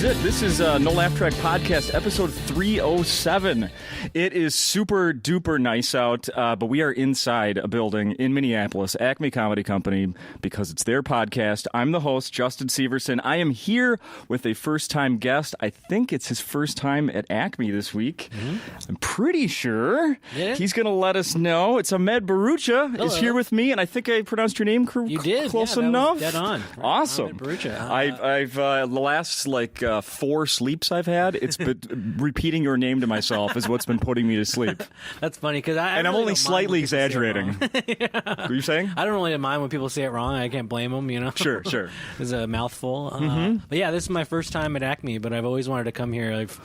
This is No Laugh Track Podcast, episode 307. It is super duper nice out, but we are inside a building in Minneapolis, Acme Comedy Company, because it's their podcast. I'm the host, Justin Severson. I am here with a first-time guest. I think it's his first time at Acme this week. Mm-hmm. I'm pretty sure. Yeah. He's going to let us know. It's Ahmed Bharoocha is here with me, and I think I pronounced your name you did. Close yeah, enough. Dead on. Awesome. Ahmed Bharoocha. I've the last 4 sleeps I've had, it's been repeating your name to myself is what's been putting me to sleep. That's funny because I'm really only slightly exaggerating. Yeah. What are you saying? I don't really mind when people say it wrong. I can't blame them, you know. Sure. It's a mouthful. Mm-hmm. But yeah, this is my first time at Acme, but I've always wanted to come here. I've,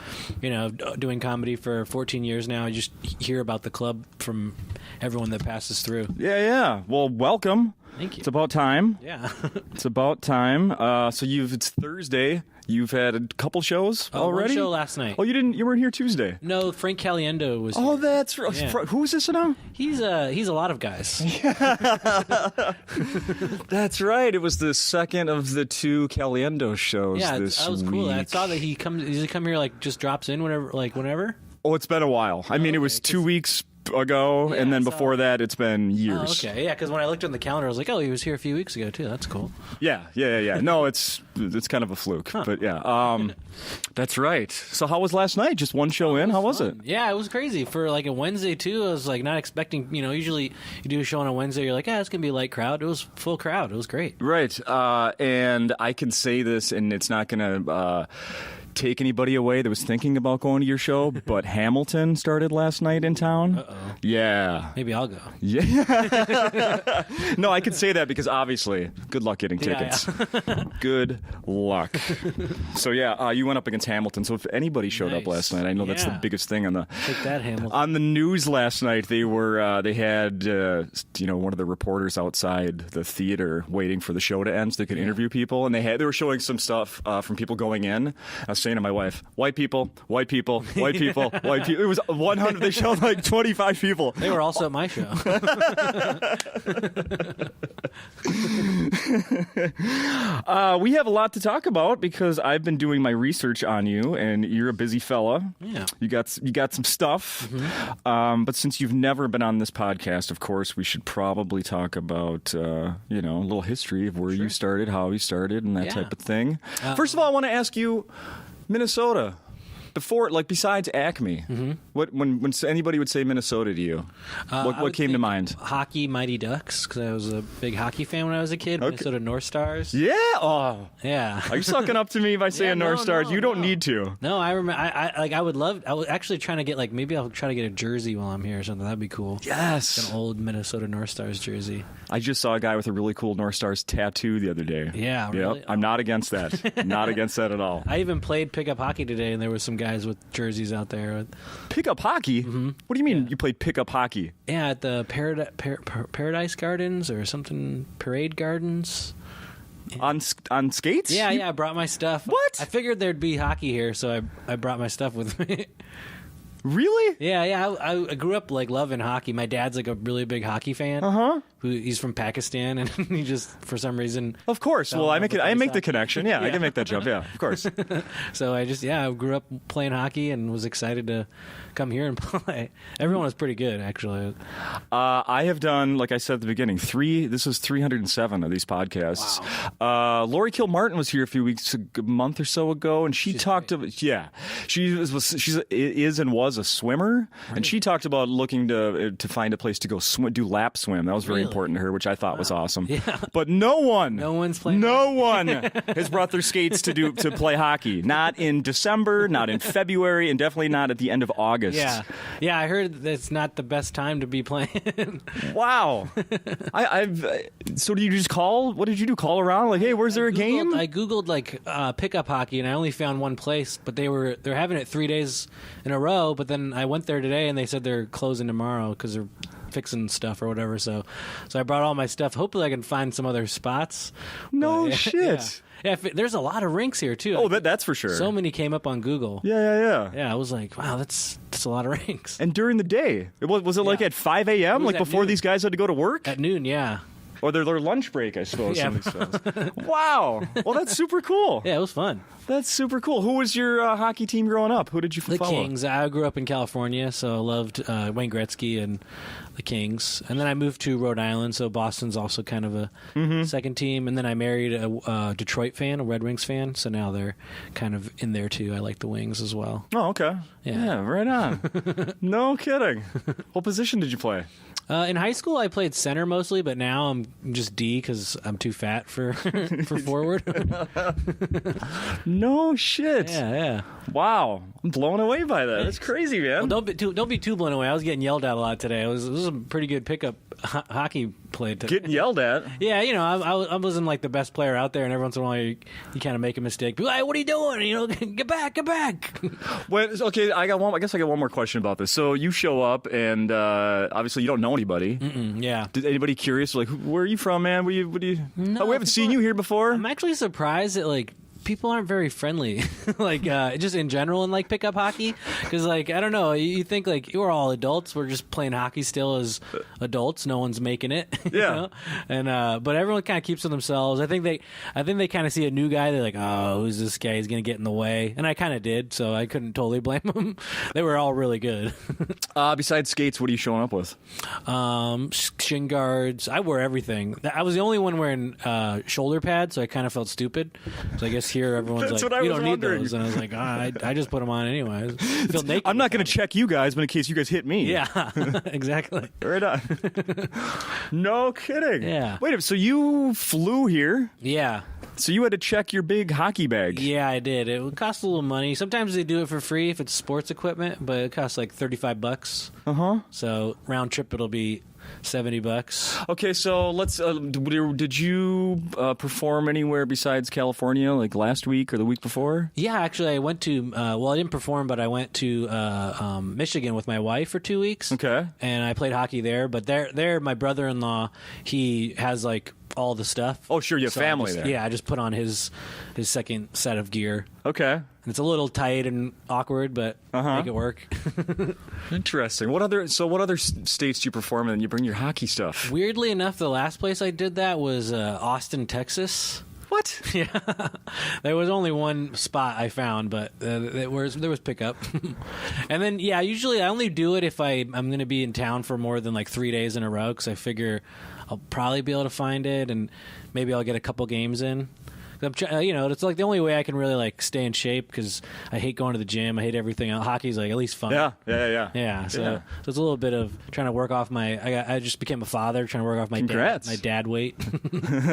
doing comedy for 14 years now. I just hear about the club from everyone that passes through. Yeah. Well, welcome. Thank you. It's about time. Yeah. It's about time. It's Thursday. You've had a couple shows already? One show last night. Oh, you weren't here Tuesday? No, Frank Caliendo was here. That's right. Yeah. Who is this now? He's a lot of guys. That's right. It was the second of the 2 Caliendo shows this week. Yeah, that was cool. I saw that he comes. Does he come here just drops in whenever? Oh, it's been a while. I mean, it was 2 weeks ago, and then before that it's been years. Oh, okay. Yeah, because when I looked on the calendar I was like, oh, he was here a few weeks ago too. That's cool. Yeah. No, it's kind of a fluke. But yeah, that's right. So how was last night? Just one show in? How was it? Yeah, it was crazy. For a Wednesday too, I was not expecting, usually you do a show on a Wednesday, you're like, it's going to be a light crowd. It was full crowd. It was great. Right. And I can say this, and it's not going to take anybody away that was thinking about going to your show, but Hamilton started last night in town. Uh-oh. Yeah. Maybe I'll go. Yeah. No, I could say that because obviously, good luck getting tickets. Yeah. Good luck. So yeah, you went up against Hamilton. So if anybody showed up last night, I know that's the biggest thing on the take that, Hamilton. On the news last night. They had one of the reporters outside the theater waiting for the show to end so they could interview people, and they were showing some stuff from people going in. I was saying to my wife, white people. It was 100. They showed 25 people. They were also at my show. We have a lot to talk about because I've been doing my research on you, and you're a busy fella. Yeah, you got some stuff. Mm-hmm. But since you've never been on this podcast, of course, we should probably talk about a little history of where you started, how you started, and that type of thing. First of all, I want to ask you, Minnesota. Before, besides Acme, mm-hmm. when anybody would say Minnesota to you, what came to mind? Hockey, Mighty Ducks, because I was a big hockey fan when I was a kid. Okay. Minnesota North Stars. Yeah. Oh. Yeah. Are you sucking up to me by saying North Stars? You don't need to. No, I remember. I was actually trying to get maybe I'll try to get a jersey while I'm here or something. That'd be cool. Yes. An old Minnesota North Stars jersey. I just saw a guy with a really cool North Stars tattoo the other day. Yeah. Really? I'm not against that. Not against that at all. I even played pickup hockey today, and there was some guys with jerseys out there. Pickup hockey? Mm-hmm. What do you mean you played pickup hockey? Yeah, at the Paradise Gardens or something, Parade Gardens. On skates? Yeah, I brought my stuff. What? I figured there'd be hockey here, so I brought my stuff with me. Really? Yeah. I grew up loving hockey. My dad's a really big hockey fan. Uh-huh. He's from Pakistan, and he just for some reason. Of course. Well, I make the connection. Yeah, I can make that jump. Yeah, of course. So I grew up playing hockey and was excited to come here and play. Everyone was pretty good, actually. I have done, like I said at the beginning, this is 307 of these podcasts. Wow. Lori Kilmartin was here a month or so ago, and she talked about she is and was a swimmer, right. And she talked about looking to find a place to go do lap swim. That was very important to her, which I thought was awesome. Yeah. But no one has brought their skates to play hockey. Not in December, not in February, and definitely not at the end of August. Yeah. I heard that's not the best time to be playing. Wow. So do you just call? What did you do? Call around? Hey, where's there a game? I googled pickup hockey, and I only found one place, but they're having it 3 days in a row. But then I went there today, and they said they're closing tomorrow because they're fixing stuff or whatever. So I brought all my stuff. Hopefully, I can find some other spots. No shit. Yeah. Yeah, there's a lot of rinks here too. Oh, that's for sure. So many came up on Google. Yeah. Yeah, I was like, wow, that's That's a lot of rings. And during the day, was it like at 5 a.m. like before noon. these guys had to go to work? At noon, yeah. Or their lunch break, I suppose. Yeah. Wow. Well, that's super cool. Yeah, it was fun. That's super cool. Who was your hockey team growing up? Who did you follow? The Kings. I grew up in California, so I loved Wayne Gretzky and the Kings. And then I moved to Rhode Island, so Boston's also kind of a second team. And then I married a Detroit fan, a Red Wings fan, so now they're kind of in there too. I like the Wings as well. Oh, okay. Yeah. Right on. No kidding. What position did you play? In high school, I played center mostly, but now I'm just D because I'm too fat for forward. No shit. Yeah. Wow, I'm blown away by that. That's crazy, man. Well, don't be too blown away. I was getting yelled at a lot today. It was a pretty good pickup hockey play today. Getting yelled at? Yeah, I wasn't like the best player out there, and every once in a while you kind of make a mistake. Be like, "What are you doing? Get back!" Well, okay, I guess I got one more question about this. So you show up, and obviously you don't know anybody. Yeah. Did anybody curious? Like, where are you from, man? What do you? No, we haven't seen you here before. I'm actually surprised that like people aren't very friendly, like just in general in like pickup hockey, because like I don't know, you think like we're all adults, we're just playing hockey still as adults, no one's making it, Yeah. And but everyone kind of keeps to themselves. I think they kind of see a new guy, they're like, oh, who's this guy? He's gonna get in the way, and I kind of did, so I couldn't totally blame them. They were all really good. Besides skates, what are you showing up with? Shin guards. I wear everything. I was the only one wearing shoulder pads, so I kind of felt stupid. So I guess here everyone's That's like, what I you was don't wondering. need those, and I was like, I just put them on anyway. I feel naked. I'm not going to check you guys, but in case you guys hit me. Yeah, exactly. Right on. No kidding. Yeah. Wait, so you flew here? Yeah. So you had to check your big hockey bag. Yeah, I did. It would cost a little money. Sometimes they do it for free if it's sports equipment, but it costs like $35. So round trip it'll be $70. Okay, so let's. Did you perform anywhere besides California, like last week or the week before? Yeah, actually, I went to. Well, I didn't perform, but I went to Michigan with my wife for 2 weeks. Okay, and I played hockey there. But there, my brother-in-law, he has like all the stuff. Oh, sure, you have family there. Yeah, I just put on his second set of gear. Okay. And it's a little tight and awkward, but make it work. Interesting. What other states do you perform in? You bring your hockey stuff. Weirdly enough, the last place I did that was Austin, Texas. What? Yeah, there was only one spot I found, but there was pickup. And then usually I only do it if I'm going to be in town for more than like 3 days in a row, because I figure I'll probably be able to find it, and maybe I'll get a couple games in. It's like the only way I can really like stay in shape, because I hate going to the gym. I hate everything else. Hockey's like at least fun. Yeah. So it's a little bit of trying to work off I just became a father, trying to work off my dad weight.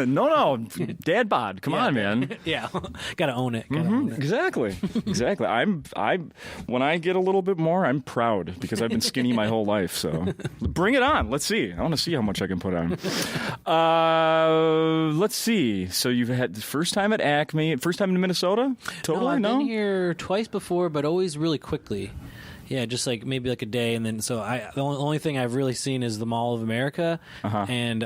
No, dad bod. Come on, man. Yeah, gotta own it. Exactly. When I get a little bit more, I'm proud, because I've been skinny my whole life. So bring it on. Let's see. I want to see how much I can put on. Let's see. So you've had the first time at Acme, first time in Minnesota? Totally, no? I've been here twice before, but always really quickly. Yeah, just like maybe like a day, and then the only thing I've really seen is the Mall of America and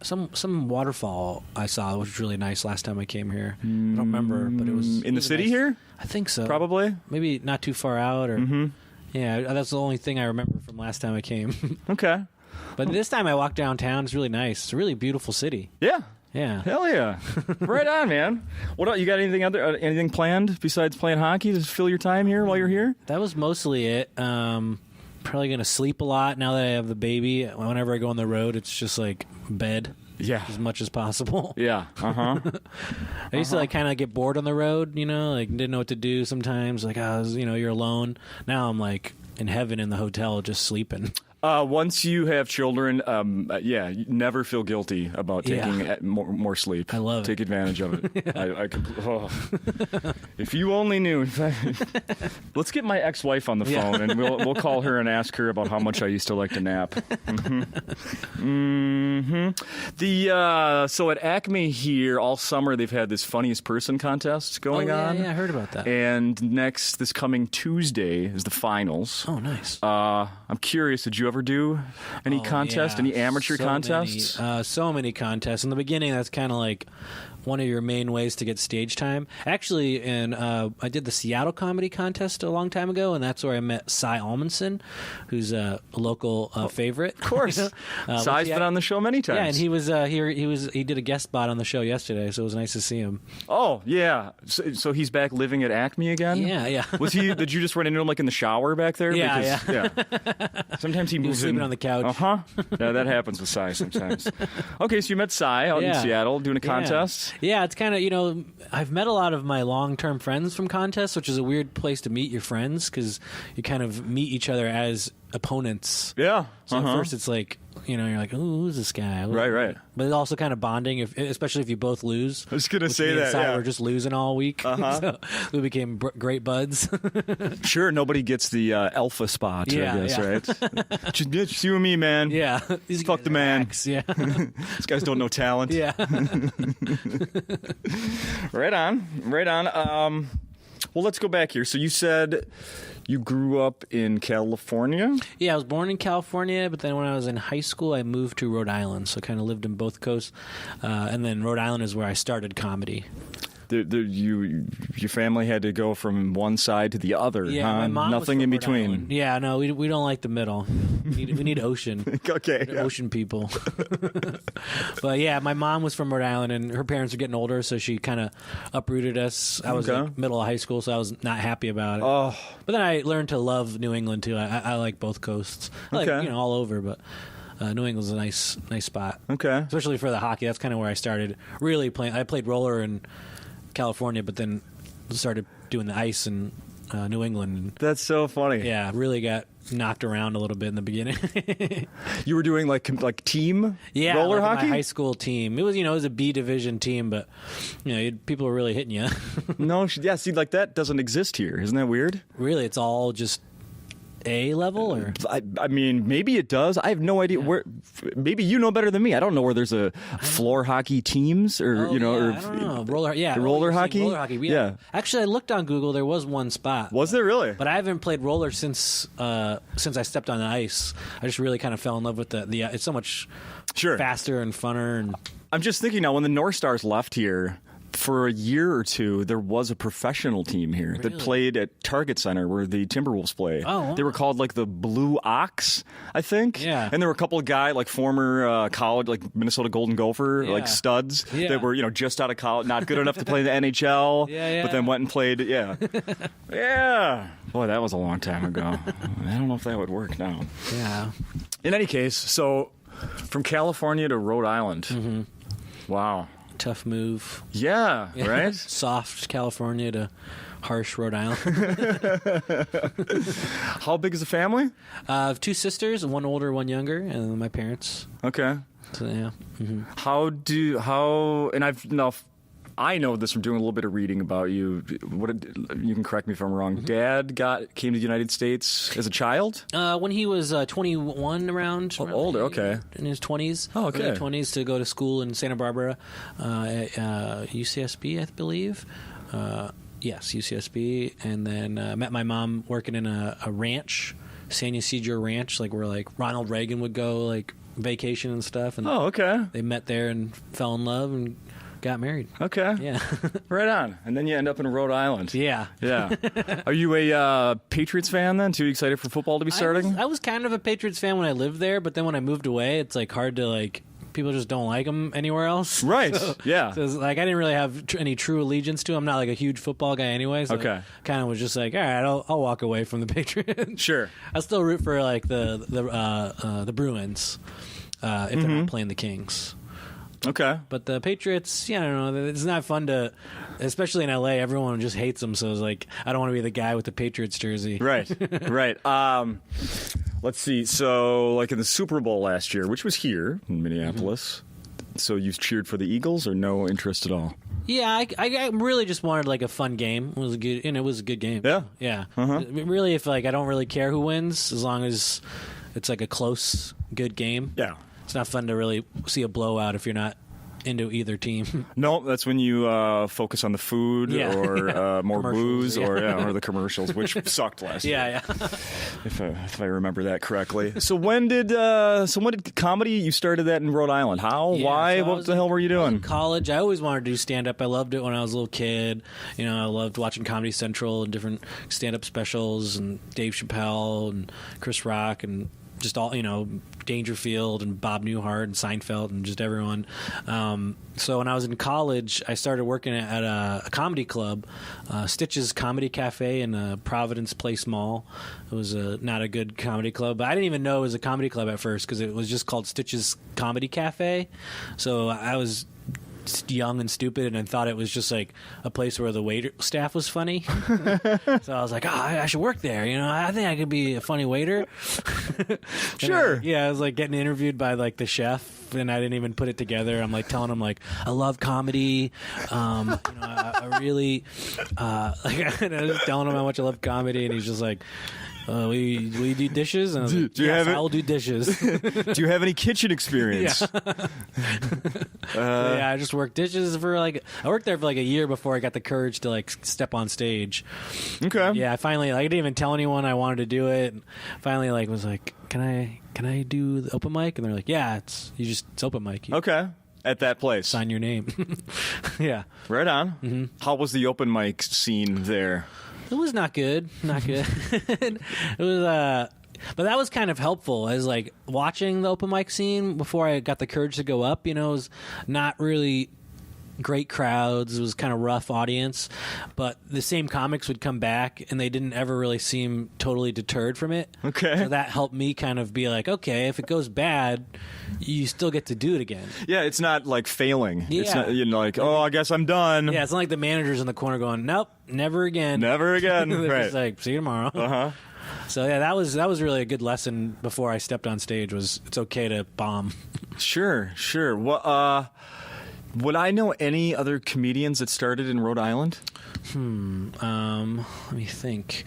some waterfall I saw, which was really nice last time I came here. I don't remember, but it was in the city nice. here. I think so. Probably. Maybe not too far out, or yeah, that's the only thing I remember from last time I came. Okay. But this time I walked downtown. It's really nice. It's a really beautiful city. Yeah. Yeah. Hell yeah. Right on, man. What else? You got anything planned besides playing hockey to fill your time here while you're here? That was mostly it. Probably going to sleep a lot now that I have the baby. Whenever I go on the road, it's just like bed. Yeah. As much as possible. Yeah. I used to like kind of get bored on the road, like didn't know what to do sometimes. Like, you're alone. Now I'm like in heaven in the hotel just sleeping. Once you have children, you never feel guilty about taking more sleep. I love it. Take advantage of it. If you only knew. Let's get my ex-wife on the phone, and we'll call her and ask her about how much I used to like to nap. So at Acme here, all summer they've had this funniest person contest going on. Yeah, I heard about that. And this coming Tuesday is the finals. Oh, nice. I'm curious, did you you ever do any contests, yeah. any amateur contests? So many contests. In the beginning, that's kind of like one of your main ways to get stage time. Actually, I did the Seattle Comedy Contest a long time ago, and that's where I met Cy Almanson, who's a local favorite. Of course, Cy's been on the show many times. Yeah, and he was he did a guest spot on the show yesterday, so it was nice to see him. Oh yeah, so he's back living at Acme again. Yeah. Was he? Did you just run into him like in the shower back there? Yeah, yeah. Sometimes he moves was sleeping in on the couch. Yeah, that happens with Cy sometimes. Okay, so you met Cy out in Seattle doing a contest. Yeah, it's kind of, I've met a lot of my long-term friends from contests, which is a weird place to meet your friends because you kind of meet each other as opponents. Yeah. So at first it's like, you're like, oh, who's this guy? Right. But it's also kind of bonding, especially if you both lose. I was going to say that, We're just losing all week. So we became great buds. Sure, nobody gets the alpha spot, I guess, right? Just you and me, man. Yeah. Fuck the man. Hacks, yeah. These guys don't know talent. Yeah. Right on. Well, let's go back here. So you said you grew up in California? Yeah, I was born in California, but then when I was in high school, I moved to Rhode Island, so kind of lived in both coasts. And then Rhode Island is where I started comedy. Your family had to go from one side to the other. Yeah, my mom nothing was in from Rhode between. Island. Yeah, no, we don't like the middle. We need ocean. Okay, Ocean people. But yeah, my mom was from Rhode Island, and her parents are getting older, so she kind of uprooted us. I was like middle of high school, so I was not happy about it. Oh, but then I learned to love New England too. I like both coasts. I like all over, but. New England's a nice spot. Okay, especially for the hockey. That's kind of where I started really playing. I played roller in California, but then started doing the ice in New England. That's so funny. Yeah, really got knocked around a little bit in the beginning. You were doing like team roller hockey? My high school team. It was a B division team, but people were really hitting you. No, see, like that doesn't exist here. Isn't that weird? Really, it's all just A level, or I mean, maybe it does. I have no idea where. Maybe you know better than me. I don't know where there's a floor hockey teams or I don't know. Roller hockey. Roller hockey. Yeah. Actually, I looked on Google. There was one spot. Was there really? But I haven't played roller since I stepped on the ice. I just really kind of fell in love with the. It's so much faster and funner. And I'm just thinking now, when the North Stars left here. For a year or two, there was a professional team here that played at Target Center where the Timberwolves play. Oh, wow. They were called like the Blue Ox, I think. Yeah. And there were a couple of guys, like former college, like Minnesota Golden Gopher, like studs that were, just out of college, not good enough to play in the NHL, but then went and played. Yeah. Yeah. Boy, that was a long time ago. I don't know if that would work now. Yeah. In any case, so from California to Rhode Island. Mm-hmm. Wow. Tough move. Yeah, right? Soft California to harsh Rhode Island. How big is the family? I have two sisters, one older, one younger, and my parents. Okay. So, yeah. Mm-hmm. I know this from doing a little bit of reading about you. You can correct me if I'm wrong. Mm-hmm. Dad came to the United States as a child? When he was 21 around. Older, okay. In his 20s. Oh, okay. Early 20s to go to school in Santa Barbara at UCSB, I believe. Yes, UCSB. And then met my mom working in a ranch, San Ysidro Ranch, like where like Ronald Reagan would go like vacation and stuff. And okay. They met there and fell in love and got married. Okay. Yeah. Right on. And then you end up in Rhode Island. Yeah. Yeah. Are you a Patriots fan then? Too excited for football to be starting? I was kind of a Patriots fan when I lived there, but then when I moved away, it's like hard to like. People just don't like them anywhere else. Right. Yeah. So like I didn't really have any true allegiance to them. I'm not like a huge football guy anyway. So okay. Kind of was just like, all right, I'll walk away from the Patriots. Sure. I still root for like the Bruins if they're not playing the Kings. Okay. But the Patriots, I don't know. It's not fun to, especially in LA, everyone just hates them. So it's like, I don't want to be the guy with the Patriots jersey. Right. Right. Let's see. So, like in the Super Bowl last year, which was here in Minneapolis, so you cheered for the Eagles or no interest at all? Yeah, I really just wanted like a fun game. It was a good, and it was a good game. Yeah. Yeah. Really, if like I don't really care who wins, as long as it's like a close, good game. Yeah. It's not fun to really see a blowout if you're not into either team. No, that's when you focus on the food or more booze or the commercials, which sucked last year. Yeah. If I remember that correctly. So when did comedy? You started that in Rhode Island. How? Why? What the hell were you doing? In college, I always wanted to do stand-up. I loved it when I was a little kid. I loved watching Comedy Central and different stand-up specials and Dave Chappelle and Chris Rock and just all, Dangerfield and Bob Newhart and Seinfeld and just everyone. So when I was in college, I started working at a comedy club, Stitch's Comedy Cafe in Providence Place Mall. It was not a good comedy club, but I didn't even know it was a comedy club at first because it was just called Stitch's Comedy Cafe. So I was young and stupid and I thought it was just like a place where the waiter staff was funny. So I was like, I should work there. I think I could be a funny waiter. Sure. I was like getting interviewed by like the chef and I didn't even put it together. I'm like telling him like I love comedy. I really I was telling him how much I love comedy and he's just like, will you do dishes? And I was like, yes, I will do dishes. Do you have any kitchen experience? I just worked dishes I worked there for like a year before I got the courage to like step on stage. Okay. Yeah, I finally I didn't even tell anyone I wanted to do it. And finally was like, can I do the open mic? And they're like, yeah, it's open mic. Okay. At that place. Sign your name. Yeah. Right on. Mm-hmm. How was the open mic scene there? It was not good. It was, but that was kind of helpful as like watching the open mic scene before I got the courage to go up. It was not really great crowds. It was kind of rough audience, but the same comics would come back and they didn't ever really seem totally deterred from it. Okay. So that helped me kind of be like, okay, if it goes bad, you still get to do it again. Yeah, it's not like failing. Yeah. It's not, like, I guess I'm done. Yeah, it's not like the manager's in the corner going, nope, never again. Never again. They're Right. just like, see you tomorrow. Uh-huh. So yeah, that was really a good lesson before I stepped on stage was it's okay to bomb. Sure. Well, would I know any other comedians that started in Rhode Island? Let me think.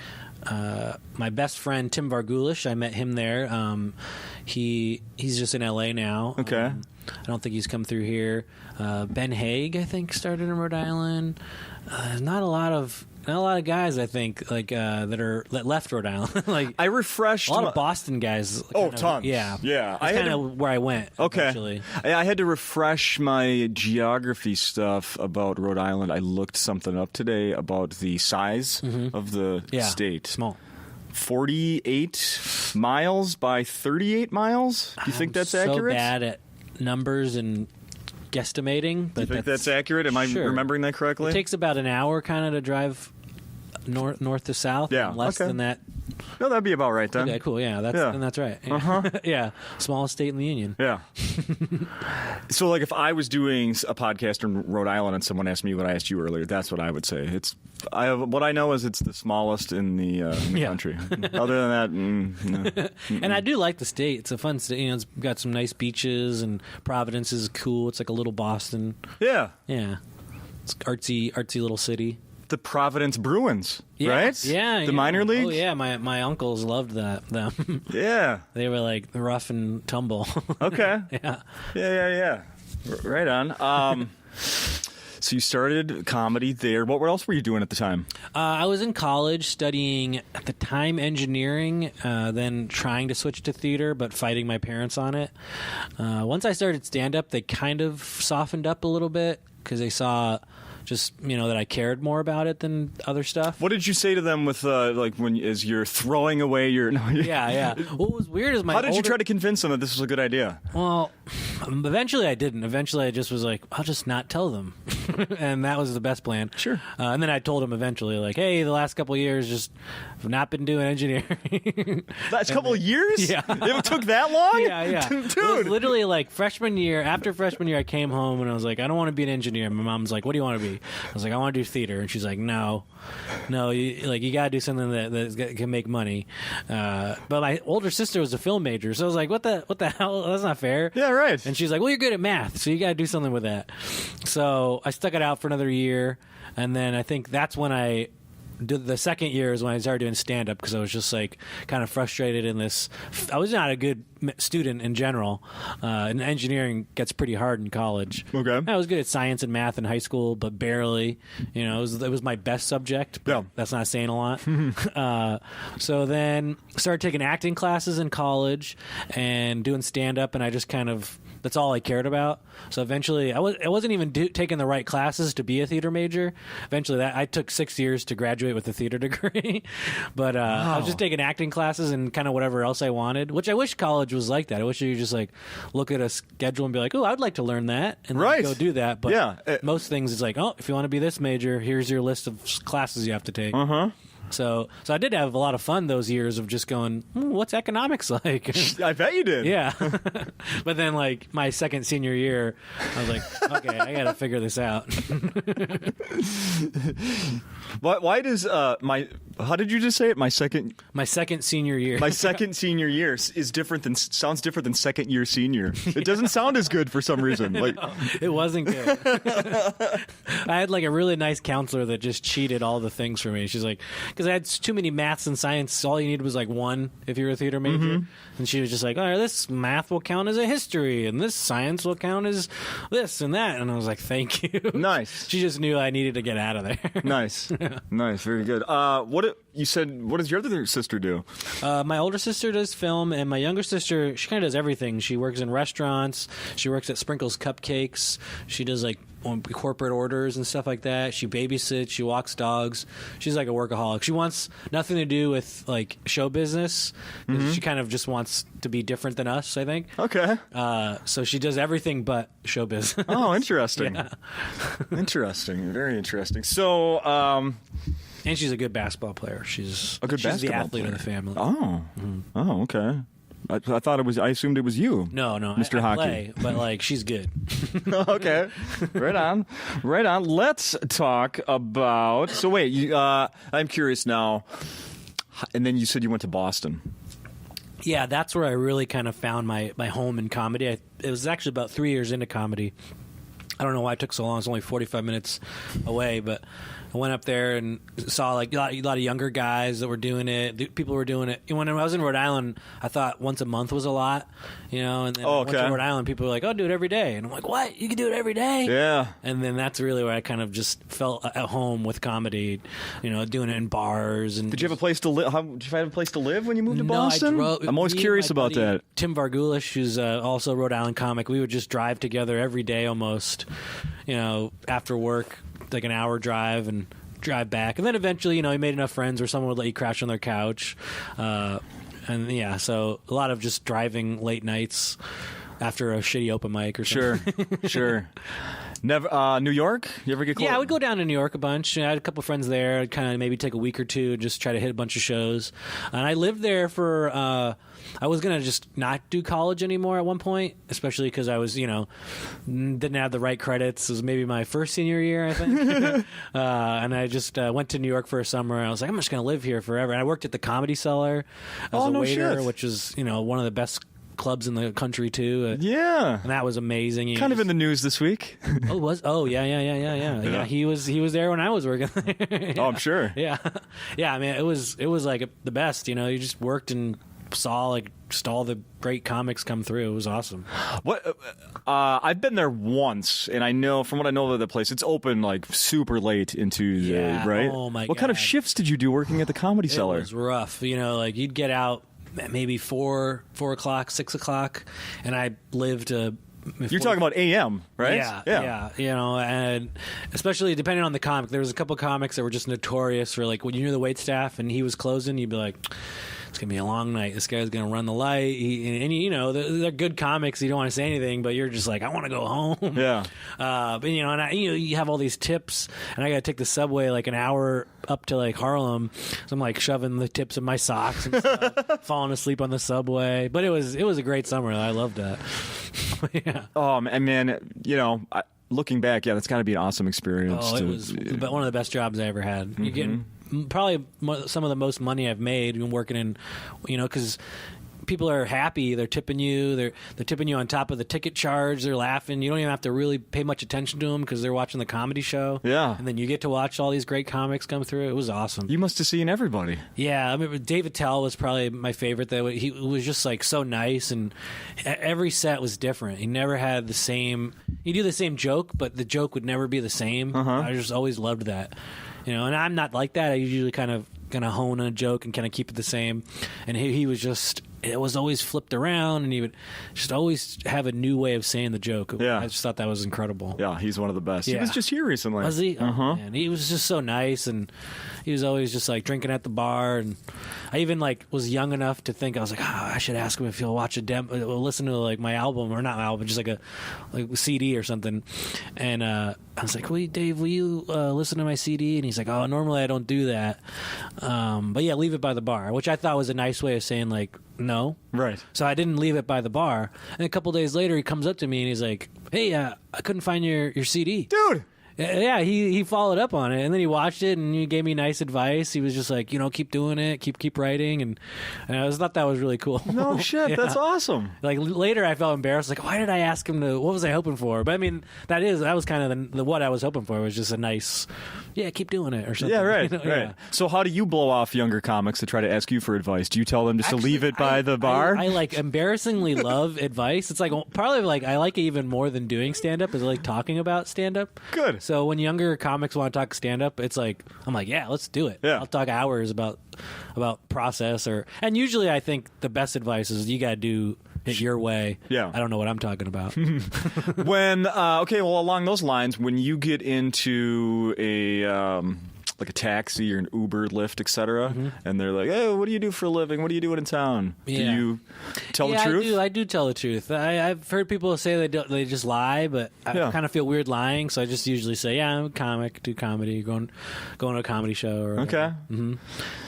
My best friend Tim Vargulish, I met him there. He's just in LA now. Okay. I don't think he's come through here. Ben Haig, I think, started in Rhode Island. Not a lot of guys, I think, that left Rhode Island. Like I refreshed a lot of Boston guys. tons. Yeah. That's kind of where I went. Okay. Eventually. I had to refresh my geography stuff about Rhode Island. I looked something up today about the size of the state. Small. 48 miles by 38 miles. Do you think that's accurate? So bad at numbers and guesstimating. Do you think that's accurate? Am I remembering that correctly? It takes about an hour kind of to drive north to south. Yeah. Less than that. No, that'd be about right then. Okay, cool. Yeah, that's right. Uh-huh. Yeah, smallest state in the union. Yeah. So, like, if I was doing a podcast in Rhode Island and someone asked me what I asked you earlier, that's what I would say. What I know is it's the smallest in the country. Other than that, no. And I do like the state. It's a fun state. It's got some nice beaches, and Providence is cool. It's like a little Boston. Yeah. Yeah. It's artsy little city. The Providence Bruins, right? Yeah. The minor league? Oh, yeah. My uncles loved them. Yeah. They were like rough and tumble. Okay. Yeah. Yeah. Right on. So you started comedy there. What else were you doing at the time? I was in college studying, at the time, engineering, then trying to switch to theater, but fighting my parents on it. Once I started stand-up, they kind of softened up a little bit because they saw just, that I cared more about it than other stuff. What did you say to them with, as you're throwing away your... Yeah. What was weird is How did you try to convince them that this was a good idea? Well, eventually I didn't. Eventually I just was like, I'll just not tell them. And that was the best plan. Sure. And then I told them eventually, like, hey, the last couple of years just have not been doing engineering. Last couple of years? Yeah. It took that long? Yeah. Dude. It was literally like after freshman year, I came home and I was like, I don't want to be an engineer. My mom's like, what do you want to be? I was like, I want to do theater. And she's like, no, you got to do something that can make money. But my older sister was a film major. So I was like, what the hell? That's not fair. Yeah, right. And she's like, well, you're good at math, so you got to do something with that. So I stuck it out for another year. And then I think that's when I the second year is when I started doing stand-up because I was just like kind of frustrated in this. I was not a good student in general, and engineering gets pretty hard in college. Okay. I was good at science and math in high school, but barely. It was my best subject. But that's not saying a lot. So then started taking acting classes in college and doing stand-up, and I just kind of, that's all I cared about. So eventually, I wasn't even taking the right classes to be a theater major. Eventually, I took 6 years to graduate with a theater degree, but I was just taking acting classes and kind of whatever else I wanted. Which I wish college was like that. I wish you could just like look at a schedule and be like, "Oh, I'd like to learn that," and then go do that. But most things, it's like, "Oh, if you want to be this major, here's your list of classes you have to take." So I did have a lot of fun those years of just going, what's economics like? I bet you did. Yeah. But then, like, my second senior year, I was like, okay, I got to figure this out. Why does how did you just say it? My second senior year. My second senior year sounds different than second year senior. It doesn't sound as good for some reason. Like no, it wasn't good. I had like a really nice counselor that just cheated all the things for me. She's like, because I had too many maths and science. All you needed was like 1 if you were a theater major. And she was just like, oh, this math will count as a history, and this science will count as this and that. And I was like, thank you. Nice. She just knew I needed to get out of there. Nice. Nice. Very good. What does your other sister do? My older sister does film, and my younger sister, she kind of does everything. She works in restaurants. She works at Sprinkles Cupcakes. She does like corporate orders and stuff like that. She babysits. She walks dogs. She's like a workaholic. She wants nothing to do with like show business. She kind of just wants to be different than us, I think. Okay. So she does everything but show business. Oh, interesting. Yeah. Interesting. Very interesting. So, and she's a good basketball player. She's the athlete of the family. Oh. Oh, okay. I thought it was. I assumed it was you. No, Mr. I Hockey. play, but like she's good. Okay, right on. Let's talk about. So wait, I'm curious now. And then you said you went to Boston. Yeah, that's where I really kind of found my home in comedy. It was actually about 3 years into comedy. I don't know why it took so long. It's only 45 minutes away, but I went up there and saw like a lot of younger guys that were doing it. People were doing it. When I was in Rhode Island, I thought once a month was a lot, and then I went to Rhode Island, people were like, "Oh, do it every day," and I'm like, "What? You can do it every day?" Yeah. And then that's really where I kind of just felt at home with comedy, doing it in bars. And did you have a place to live? Did you have a place to live when you moved to No, Boston? I'm always curious about that. Tim Vargulish, who's also a Rhode Island comic, we would just drive together every day almost, after work, like an hour drive and drive back. And then eventually, he made enough friends where someone would let you crash on their couch. And yeah, so a lot of just driving late nights after a shitty open mic or something. Sure. Never New York? You ever get close? Yeah, I would go down to New York a bunch. I had a couple friends there. I'd kind of maybe take a week or two and just try to hit a bunch of shows. And I lived there for I was going to just not do college anymore at one point, especially because I was, didn't have the right credits. It was maybe my first senior year, I think. And I just went to New York for a summer. I was like, I'm just going to live here forever. And I worked at the Comedy Cellar as a waiter, which is, one of the best clubs in the country too. Yeah, and that was. Amazing. Kind of in the news this week. Oh, it was? Oh, yeah. He was there when I was working there. Yeah. Oh, I'm sure. Yeah. I mean, it was like the best. You just worked and saw like just all the great comics come through. It was awesome. What? I've been there once, and I know from what I know of the place, it's open like super late into the right. Oh my God. What kind of shifts did you do working at the Comedy Cellar? It was rough. Like you'd get out maybe 4 o'clock, 6 o'clock, and I lived You're talking about AM, right? Yeah. And especially depending on the comic, there was a couple comics that were just notorious for like when you knew the wait staff and he was closing, you'd be like, it's gonna be a long night. This guy's gonna run the light. They're good comics. You don't want to say anything, but you're just like, I want to go home. Yeah. But you have all these tips, and I gotta take the subway like an hour up to like Harlem. So I'm like shoving the tips in my socks and stuff, falling asleep on the subway. But it was a great summer. I loved that. Yeah. And man, looking back, that's got to be an awesome experience. Oh, it was one of the best jobs I ever had. You're getting probably some of the most money I've made working in, because people are happy. They're tipping you. They're tipping you on top of the ticket charge. They're laughing. You don't even have to really pay much attention to them because they're watching the comedy show. Yeah. And then you get to watch all these great comics come through. It was awesome. You must have seen everybody. Yeah, I mean, David Tell was probably my favorite. He was just like so nice, and every set was different. He never had the same. He'd do the same joke, but the joke would never be the same. I just always loved that, and I'm not like that. I usually kind of hone on a joke and kind of keep it the same. And he was just, it was always flipped around, and he would just always have a new way of saying the joke. Yeah. I just thought that was incredible. Yeah, he's one of the best. Yeah. He was just here recently. Was he? Oh, man. He was just so nice, and he was always just like drinking at the bar. And I even like was young enough to think, I was like, I should ask him if he'll watch listen to like my album, or not my album, just like a CD or something. And I was like, Dave, will you listen to my CD? And he's like, oh, normally I don't do that. But yeah, leave it by the bar, which I thought was a nice way of saying like, no. Right. So I didn't leave it by the bar. And a couple days later, he comes up to me and he's like, hey, I couldn't find your CD. Dude! Yeah, he followed up on it, and then he watched it, and he gave me nice advice. He was just like, keep doing it, keep writing, and I thought that was really cool. No shit, Yeah. That's awesome. Like later, I felt embarrassed. Like, why did I ask him to? What was I hoping for? But I mean, that was kind of the what I was hoping for was just a nice, keep doing it or something. Yeah, right, right. right. So how do you blow off younger comics to try to ask you for advice? Do you tell them just to leave it by the bar? I like embarrassingly love advice. It's like probably like I like it even more than doing stand up is I like talking about stand up. Good. So when younger comics want to talk stand up, it's like I'm like, yeah, let's do it. Yeah. I'll talk hours about process and usually I think the best advice is you got to do it your way. Yeah. I don't know what I'm talking about. When along those lines, when you get into like a taxi or an Uber, Lyft, etc., and they're like, "Hey, what do you do for a living? What are you doing in town?" Do you tell the truth? I do tell the truth. I've heard people say they just lie, but I kind of feel weird lying, so I just usually say, "Yeah, I'm a comic, do comedy, going to a comedy show." Or okay.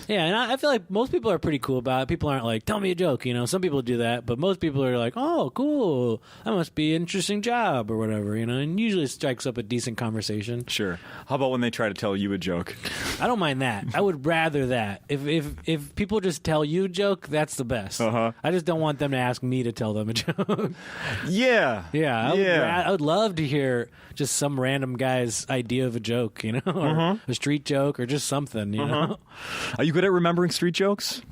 Yeah, and I feel like most people are pretty cool about it. People aren't like, tell me a joke, Some people do that, but most people are like, oh, cool, that must be an interesting job or whatever, and usually it strikes up a decent conversation. Sure. How about when they try to tell you a joke? I don't mind that. I would rather that. If people just tell you a joke, that's the best. I just don't want them to ask me to tell them a joke. Yeah. Yeah. I would love to hear just some random guy's idea of a joke, or a street joke or just something, know. Are you good at remembering street jokes?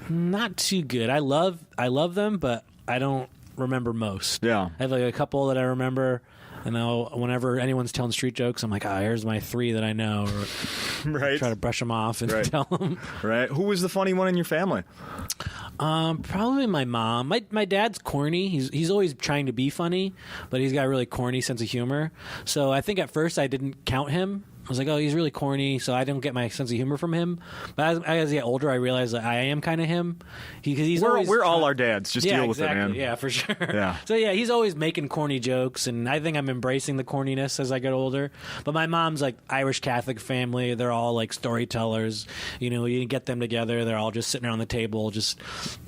Not too good. I love them, but I don't remember most. Yeah. I have like a couple that I remember, and whenever anyone's telling street jokes, I'm like, here's my 3 that I know, or right. Try to brush them off and tell them. Right. Who was the funny one in your family? Probably my mom. My dad's corny. He's always trying to be funny, but he's got a really corny sense of humor. So I think at first I didn't count him. I was like, oh, he's really corny, so I don't get my sense of humor from him. But as I get older, I realize that I am kind of him. We're all our dads. Just deal with it, man. Yeah, for sure. Yeah. So, yeah, he's always making corny jokes, and I think I'm embracing the corniness as I get older. But my mom's, like, Irish Catholic family. They're all, like, storytellers. You get them together. They're all just sitting around the table, just,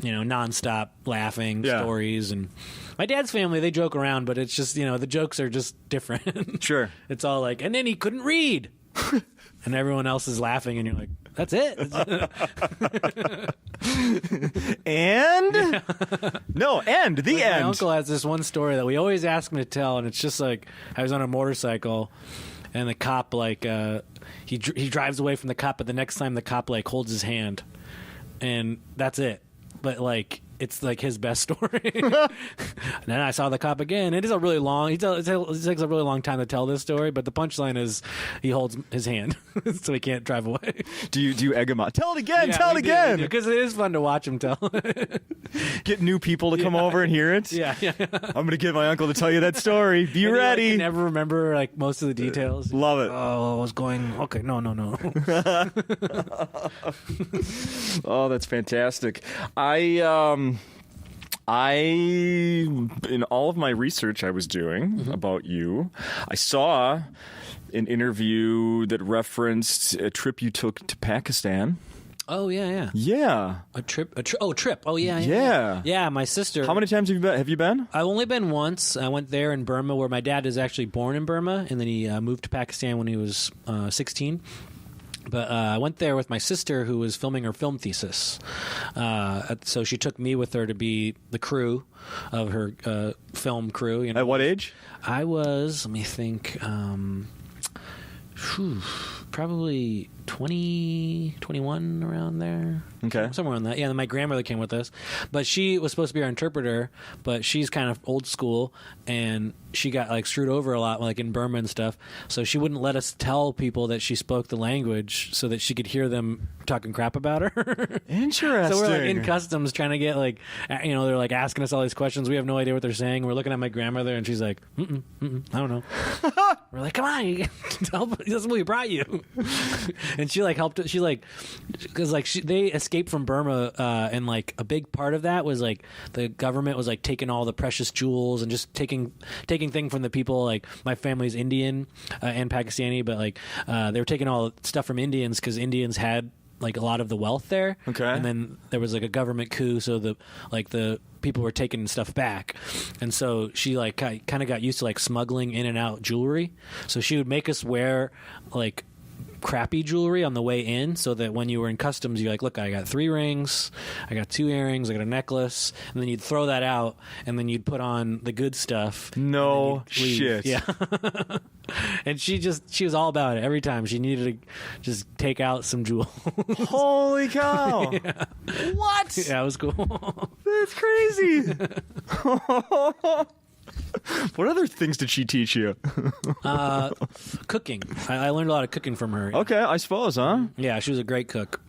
nonstop laughing stories. And my dad's family, they joke around, but it's just, the jokes are just different. Sure. It's all like, and then he couldn't read. And everyone else is laughing, and you're like, that's it. And? Yeah. No, end. The end. My uncle has this one story that we always ask him to tell, and it's just like, I was on a motorcycle, and the cop, like, he drives away from the cop, but the next time the cop, like, holds his hand. And that's it. But, like, it's like his best story. And then I saw the cop again. It is a really long. It takes a really long time to tell this story. But the punchline is he holds his hand, so he can't drive away. Do you egg him on? Tell it again. Tell it again. Because it is fun to watch him tell. Get new people to come over and hear it. Yeah. I'm going to get my uncle to tell you that story. Be and ready. He, like, never remember like most of the details. Love it. Oh, I was going. Okay, no. Oh, that's fantastic. In all of my research I was doing about you, I saw an interview that referenced a trip you took to Pakistan. Oh, yeah. Yeah. A trip. Oh, yeah. Yeah, my sister. How many times have you been? I've only been once. I went there in Burma, where my dad is actually born in Burma, and then he moved to Pakistan when he was 16. But I went there with my sister, who was filming her film thesis. So she took me with her to be the crew of her film crew. You know? At what age? I was, let me think, probably 20, 21, around there. Okay. Somewhere on that. Yeah, and my grandmother came with us. But she was supposed to be our interpreter, but she's kind of old school, and she got like screwed over a lot, like in Burma and stuff. So she wouldn't let us tell people that she spoke the language so that she could hear them talking crap about her. Interesting. So we're like in customs trying to get like, you know, they're like asking us all these questions. We have no idea what they're saying. We're looking at my grandmother, and she's like, I don't know. We're like, come on, you tell, that's what we brought you. And she like helped. She like, because like they escaped from Burma, and like a big part of that was like the government was like taking all the precious jewels and just taking thing from the people. Like my family's Indian and Pakistani, but like they were taking all the stuff from Indians because Indians had like a lot of the wealth there. Okay. And then there was like a government coup, so the people were taking stuff back. And so she like kind of got used to like smuggling in and out jewelry. So she would make us wear like crappy jewelry on the way in, so that when you were in customs, you're like, look, I got 3 rings, I got 2 earrings, I got a necklace, and then you'd throw that out, and then you'd put on the good stuff. No shit. Yeah. And she was all about it. Every time she needed to just take out some jewels. Holy cow. Yeah. What? Yeah, it was cool. That's crazy. What other things did she teach you? Cooking. I learned a lot of cooking from her. Okay, I suppose, huh? Yeah, she was a great cook.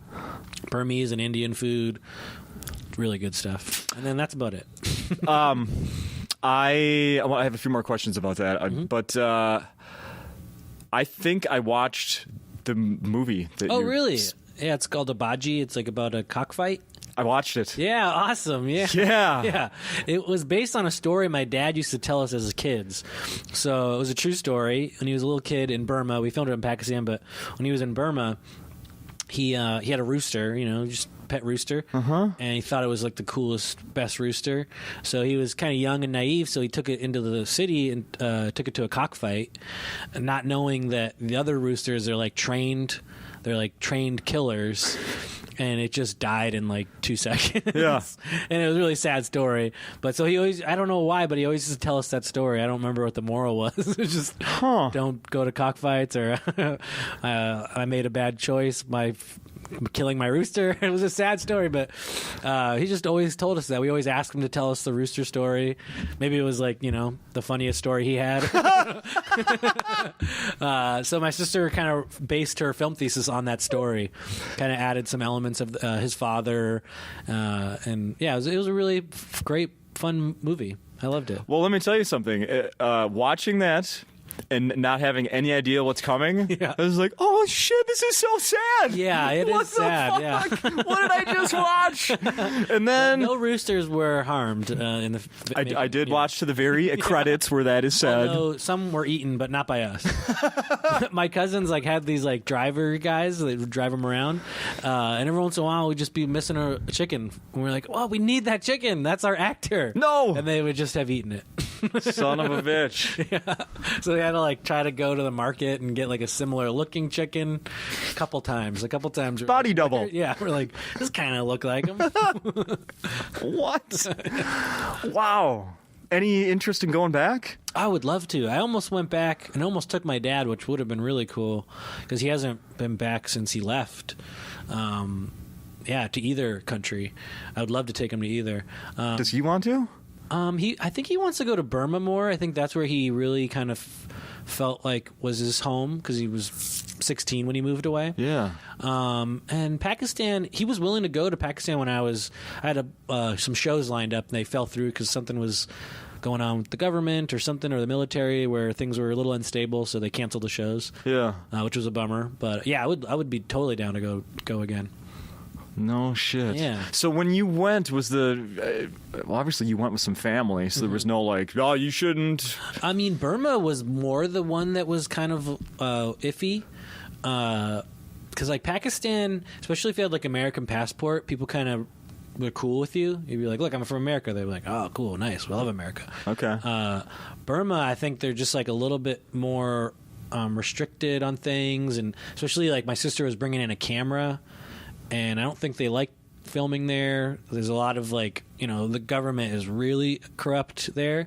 Burmese and Indian food. Really good stuff. And then that's about it. I have a few more questions about that, but I think I watched the movie. Really? Yeah, it's called Abaji. It's like about a cockfight. I watched it. Yeah, awesome. Yeah. Yeah. Yeah. It was based on a story my dad used to tell us as kids. So it was a true story. When he was a little kid in Burma, we filmed it in Pakistan, but when he was in Burma, he had a rooster, you know, just pet rooster, and he thought it was like the coolest, best rooster. So he was kind of young and naive, so he took it into the city and took it to a cockfight, not knowing that the other roosters are like trained killers. And it just died in like 2 seconds. Yeah. And it was a really sad story. But so he always, I don't know why, but he always used to tell us that story. I don't remember what the moral was. It was just don't go to cockfights, or I made a bad choice by killing my rooster. It was a sad story, but he just always told us that. We always asked him to tell us the rooster story. Maybe it was like, you know, the funniest story he had. So my sister kind of based her film thesis on that story, kind of added some elements of his father, and yeah, it was a really great, fun movie. I loved it. Well, let me tell you something. Watching that and not having any idea what's coming, Yeah. I was like, oh shit, this is so sad. Yeah, it what is the sad. Fuck? Yeah. What did I just watch? And then No roosters were harmed in the. I did watch to the very credits where that is said. Although some were eaten, but not by us. My cousins like had these like driver guys that would drive them around, and every once in a while we'd just be missing a chicken. And we're like, "Oh, we need that chicken. That's our actor." No, and they would just have eaten it. Son of a bitch. Yeah. So they had to like try to go to the market and get like a similar looking chicken a couple times. Body double. Yeah, we're like, this kind of look like him. What? Wow. Any interest in going back? I would love to. I almost went back and almost took my dad, which would have been really cool because he hasn't been back since he left. To either country. I would love to take him to either. Does he want to? I think he wants to go to Burma more. I think that's where he really kind of felt like was his home because he was 16 when he moved away. Yeah. And Pakistan, he was willing to go to Pakistan when I had some shows lined up and they fell through because something was going on with the government or something, or the military, where things were a little unstable, so they canceled the shows. Yeah. Which was a bummer. But yeah, I would be totally down to go again. No shit. Yeah. So when you went, was well, obviously you went with some family, so there was no like, oh, you shouldn't. I mean, Burma was more the one that was kind of iffy. Because like Pakistan, especially if you had like American passport, people kind of were cool with you. You'd be like, look, I'm from America. They'd be like, oh, cool, nice, we love America. Okay. Burma, I think they're just like a little bit more restricted on things, and especially like my sister was bringing in a camera, and I don't think they like filming there. There's a lot of like, the government is really corrupt there.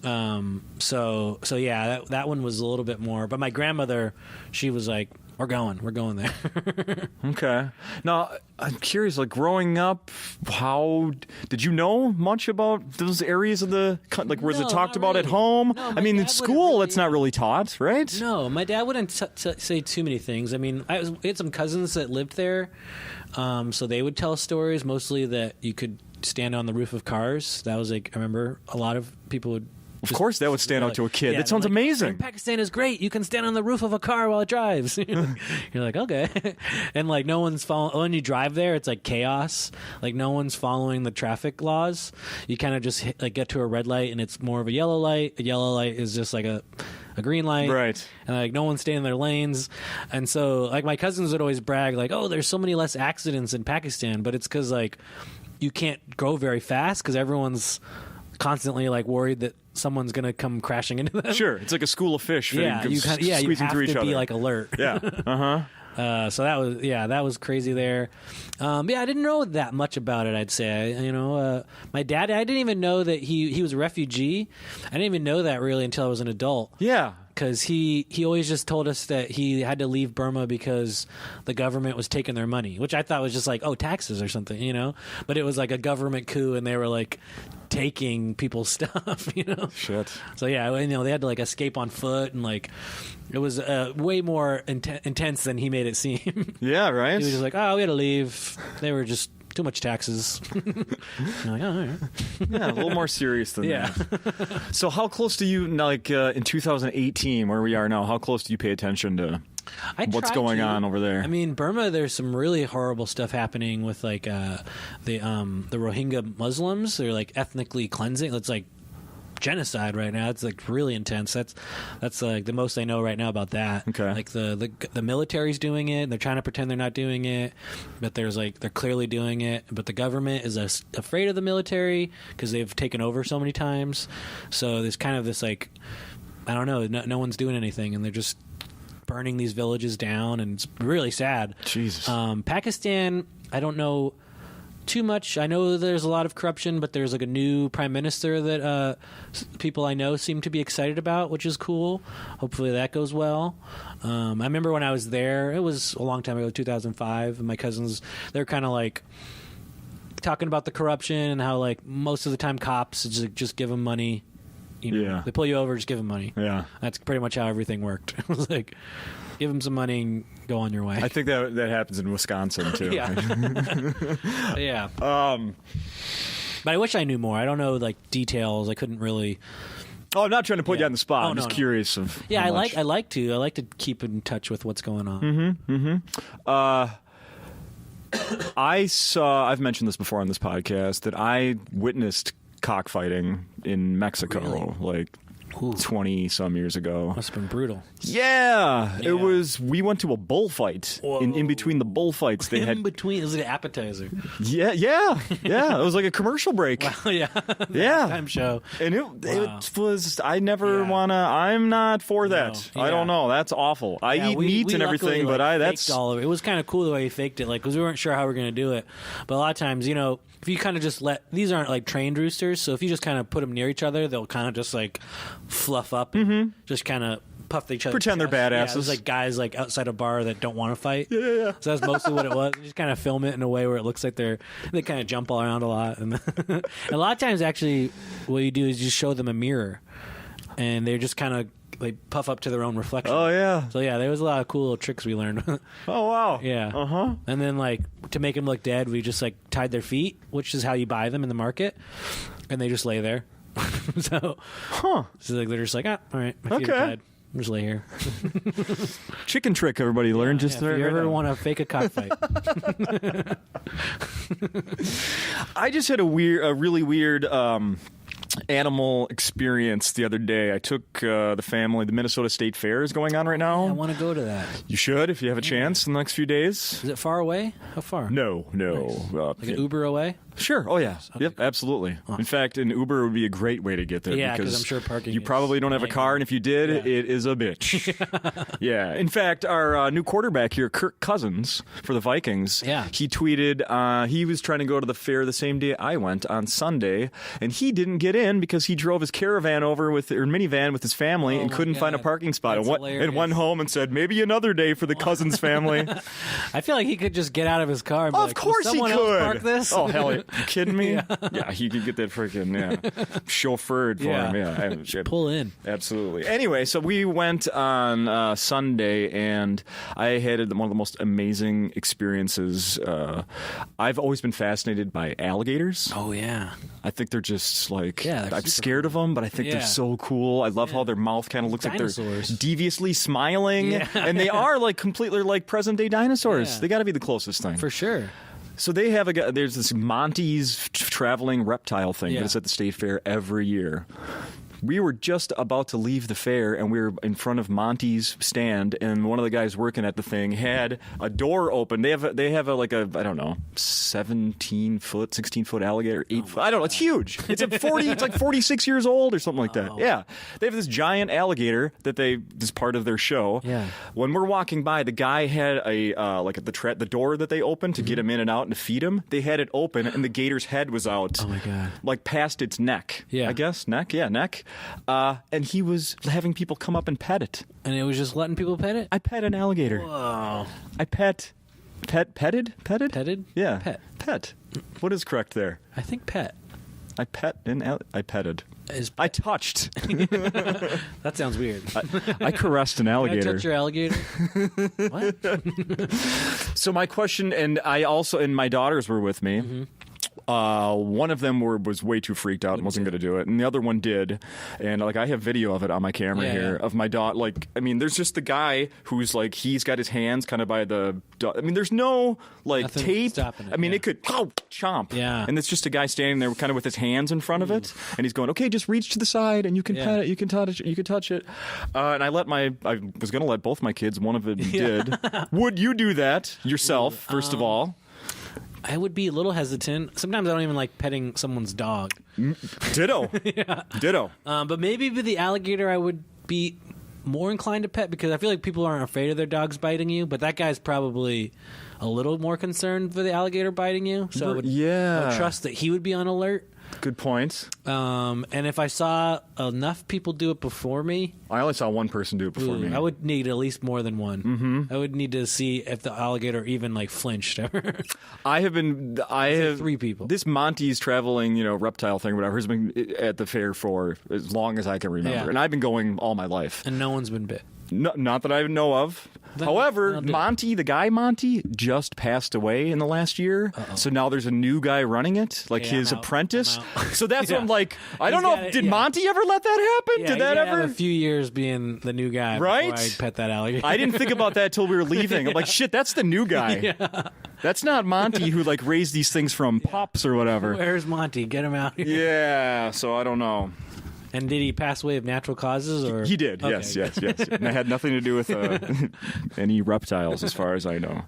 So yeah, that one was a little bit more. But my grandmother, she was like, we're going there. Okay. Now, I'm curious, like growing up, how did you know much about those areas of like, was it talked about at home? No, I mean, in school, it's not really taught, right? No, my dad wouldn't say too many things. I mean, I had some cousins that lived there, so they would tell stories, mostly that you could stand on the roof of cars. That was like, I remember a lot of people would. Of course, that would stand out to a kid. Yeah, that sounds amazing. Pakistan is great. You can stand on the roof of a car while it drives. You're like, okay. And like, no one's following. When you drive there, it's like chaos. Like, no one's following the traffic laws. You kind of just get to a red light, and it's more of a yellow light. A yellow light is just like a green light. Right. And like, no one's staying in their lanes. And so, like, my cousins would always brag, like, oh, there's so many less accidents in Pakistan. But it's because, like, you can't go very fast because everyone's constantly like worried that someone's gonna come crashing into them. Sure, it's like a school of fish. Yeah, you have through each to be other. like alert. Yeah. So that was crazy there. I didn't know that much about it. I'd say, my dad. I didn't even know that he was a refugee. I didn't even know that really until I was an adult. Yeah. Because he always just told us that he had to leave Burma because the government was taking their money, which I thought was just like, oh, taxes or something, But it was like a government coup, and they were like taking people's stuff, Shit. So yeah, they had to like escape on foot, and like it was way more intense than he made it seem. Yeah, right. He was just like, oh, we had to leave. They were just too much taxes. Like, oh, all right. Yeah, a little more serious than that. So how close do you, like in 2018, where we are now, how close do you pay attention to what's going on over there? I mean, Burma, there's some really horrible stuff happening with like the Rohingya Muslims. They're like ethnically cleansing. It's like genocide right now. It's like really intense. That's like the most I know right now about that. Okay. Like the military's doing it, and they're trying to pretend they're not doing it, but they're clearly doing it. But the government is afraid of the military because they've taken over so many times. So there's kind of this like, I don't know, no one's doing anything, and they're just burning these villages down, and it's really sad. Jesus. Pakistan, I don't know too much. I know there's a lot of corruption, but there's like a new prime minister that people I know seem to be excited about, which is cool. Hopefully that goes well. I remember when I was there, it was a long time ago, 2005, and my cousins, they're kind of like talking about the corruption and how like most of the time cops just give them money. They pull you over, just give them money. Yeah. That's pretty much how everything worked. It was like, give them some money and go on your way. I think that happens in Wisconsin too. Yeah. Yeah. But I wish I knew more. I don't know like details. I couldn't really. Oh, I'm not trying to put you on the spot. Oh, I'm just curious of. Yeah, how I much. like to keep in touch with what's going on. I've mentioned this before on this podcast, that I witnessed cockfighting in Mexico, like 20 some years ago. Must have been brutal. Yeah. It was. We went to a bullfight. In between the bullfights, they had. In between, it was like an appetizer. Yeah. It was like a commercial break. Wow, yeah. Yeah. Time show. And it was. I never wanna. I'm not for that. No. I don't know. That's awful. I eat meat and everything, but that's all of it. It was kind of cool the way he faked it, like because we weren't sure how we were going to do it. But a lot of times, if you kind of just these aren't like trained roosters, so if you just kind of put them near each other, they'll kind of just like fluff up, and just kind of puff each other. Pretend they're badasses. Yeah, there's like guys like outside a bar that don't want to fight. Yeah. So that's mostly what it was. You just kind of film it in a way where it looks like they kind of jump all around a lot, and a lot of times actually what you do is just show them a mirror, and they're just kind of like puff up to their own reflection. Oh yeah. So yeah, there was a lot of cool little tricks we learned. Oh wow. Yeah. And then like to make them look dead, we just like tied their feet, which is how you buy them in the market, and they just lay there. So like they're just like, all right, my feet are tied. I'll just lay here. Chicken trick, everybody learned just there. If you ever want to fake a cockfight. I just had a really weird animal experience the other day. I took the family. The Minnesota State Fair is going on right now. I want to go to that. You should if you have a chance in the next few days. Is it far away? How far? No. Nice. Like an Uber away? Sure. Oh, yeah. Yep, absolutely. In fact, an Uber would be a great way to get there. Yeah, because I'm sure parking you is probably don't have a car, and if you did, it is a bitch. Yeah. In fact, our new quarterback here, Kirk Cousins, for the Vikings, he tweeted he was trying to go to the fair the same day I went on Sunday, and he didn't get in because he drove his caravan over or minivan with his family and couldn't find a parking spot. And went home and said, maybe another day for the Cousins family. I feel like he could just get out of his car and be of course he could. Else park this? Oh, hell, you kidding me? Yeah, he could get that freaking chauffeured for him. Yeah, pull in. Absolutely. Anyway, so we went on Sunday, and I had one of the most amazing experiences. I've always been fascinated by alligators. Oh, yeah. I think they're just like, I'm scared of them, but I think they're so cool. I love how their mugh kind of looks dinosaurs. Like they're deviously smiling, and they are like completely like present-day dinosaurs. Yeah. They got to be the closest thing. For sure. So they have there's this Monty's traveling reptile thing that's at the state fair every year. We were just about to leave the fair, and we were in front of Monty's stand, and one of the guys working at the thing had a door open. They have like a I don't know 17-foot, 16-foot alligator, 8-foot. I don't know. It's huge. It's it's like 46 years old or something like that. Yeah, they have this giant alligator that this part of their show. Yeah. When we're walking by, the guy had the door that they opened to get him in and out and to feed him. They had it open, and the gator's head was out. Oh my god! Like past its neck. Yeah. I guess neck. Yeah, neck. And he was having people come up and pet it. And it was just letting people pet it? I pet an alligator. Whoa. I petted? Petted? Yeah. Pet. What is correct there? I think pet. I petted. I touched. That sounds weird. I caressed an alligator. Can I touch your alligator? What? So my question, and my daughters were with me. Mm-hmm. One of them was way too freaked out and wasn't going to do it, and the other one did. And like I have video of it on my camera here of my dog. Like, I mean, there's just the guy who's like he's got his hands kind of by the. I mean, there's no like nothing tape. Stopping it, I mean, it could chomp. Yeah. And it's just a guy standing there, kind of with his hands in front of it, and he's going, "Okay, just reach to the side, and you can pet it, you can touch it, you can touch it." And I was going to let both my kids. One of them did. Would you do that yourself? First of all. I would be a little hesitant. Sometimes I don't even like petting someone's dog. Ditto. Ditto. But maybe with the alligator, I would be more inclined to pet because I feel like people aren't afraid of their dogs biting you. But that guy's probably a little more concerned for the alligator biting you. So I would trust that he would be on alert. Good point. And if I saw enough people do it before me... I only saw one person do it before me. I would need at least more than one. Mm-hmm. I would need to see if the alligator even like flinched ever. I have 3 people. This Monty's traveling, reptile thing or whatever has been at the fair for as long as I can remember. Yeah. And I've been going all my life. And no one's been bit. No, not that I know of. However, the guy Monty, just passed away in the last year. Uh-oh. So now there's a new guy running it, like his apprentice. So that's what I'm like, I don't know. Did Monty ever let that happen? Did that ever? Have a few years being the new guy right? before I pet that alligator. I didn't think about that till we were leaving. I'm like, shit, that's the new guy. That's not Monty who like raised these things from pups or whatever. Where's Monty? Get him out here. Yeah, so I don't know. And did he pass away of natural causes? Or he did? Okay. Yes. And it had nothing to do with any reptiles, as far as I know.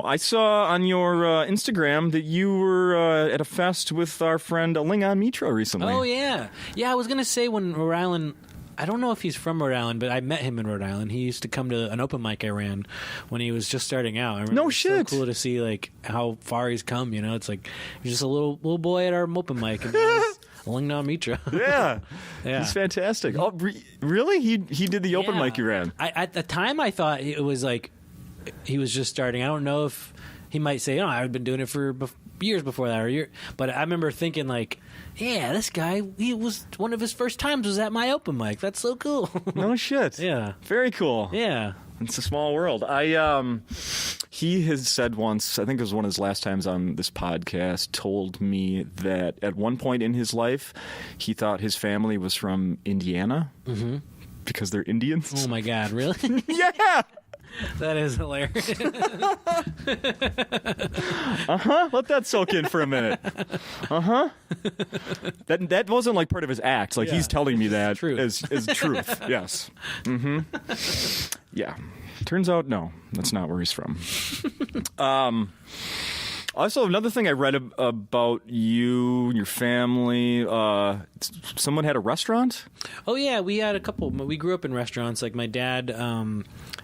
I saw on your Instagram that you were at a fest with our friend Lingon Mitro recently. Oh yeah. I was gonna say when Rhode Island. I don't know if he's from Rhode Island, but I met him in Rhode Island. He used to come to an open mic I ran when he was just starting out. No shit. It's so cool to see like how far he's come. It's like he's just a little boy at our open mic, and he's Lingna Mitra. Yeah, he's fantastic. Oh, really? He did the open mic you ran. At the time, I thought it was like he was just starting. I don't know if he might say, "Oh, I've been doing it for years before that," but I remember thinking like. Yeah, this guy, he was one of his first times was at my open mic. That's so cool. No shit. Yeah. Very cool. Yeah. It's a small world. He has said once, I think it was one of his last times on this podcast, told me that at one point in his life, he thought his family was from Indiana because they're Indians. Oh my God, really? Yeah. That is hilarious. Let that soak in for a minute. That wasn't like part of his act. Like he's telling me that as truth. Yes. Yeah. Turns out, no, that's not where he's from. Also, another thing I read about you and your family, someone had a restaurant? Oh, yeah, we had a couple. We grew up in restaurants. Like, my dad,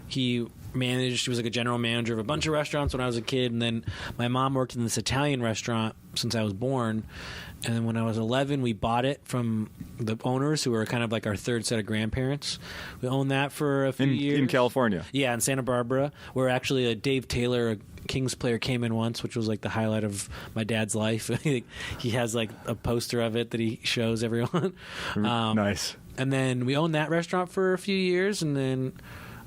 he was like a general manager of a bunch of restaurants when I was a kid, and then my mom worked in this Italian restaurant since I was born. And then when I was 11, we bought it from the owners, who were kind of like our third set of grandparents. We owned that for a few years. In California? Yeah, in Santa Barbara, where actually Dave Taylor, a Kings player, came in once, which was like the highlight of my dad's life. He has like a poster of it that he shows everyone. Nice. And then we owned that restaurant for a few years, and then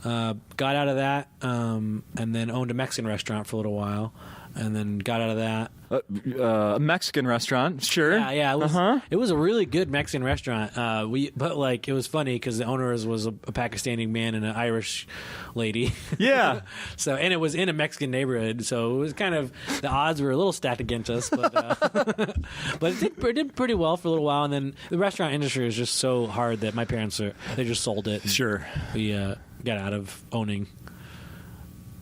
got out of that, and then owned a Mexican restaurant for a little while, and then got out of that. A Mexican restaurant, sure. Yeah. It was a really good Mexican restaurant. But like it was funny because the owner was a Pakistani man and an Irish lady. Yeah. And it was in a Mexican neighborhood, so it was kind of the odds were a little stacked against us. But but it did pretty well for a little while, and then the restaurant industry is just so hard that my parents they just sold it. Sure. We got out of owning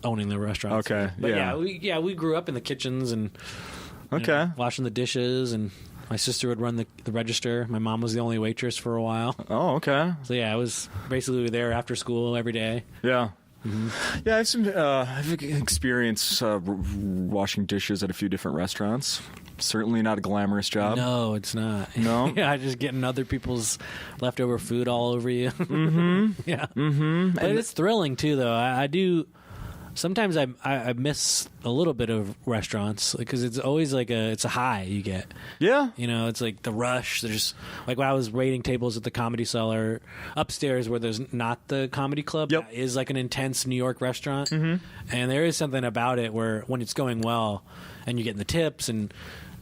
the restaurant. Okay. But we grew up in the kitchens and washing the dishes, and my sister would run the register. My mom was the only waitress for a while. Oh, okay. So yeah, I was basically there after school every day. Yeah. Mm-hmm. Yeah, I've experienced washing dishes at a few different restaurants. Certainly not a glamorous job. No, it's not. No? Yeah, just getting other people's leftover food all over you. Mm-hmm. Yeah. Mm-hmm. But it's thrilling, too, though. I do... Sometimes I miss a little bit of restaurants because it's always like it's a high you get. Yeah. You know, it's like the rush. There's like when I was waiting tables at the Comedy Cellar upstairs where there's not the comedy club. Yep. That is like an intense New York restaurant. Mm-hmm. And there is something about it where when it's going well and you're getting the tips and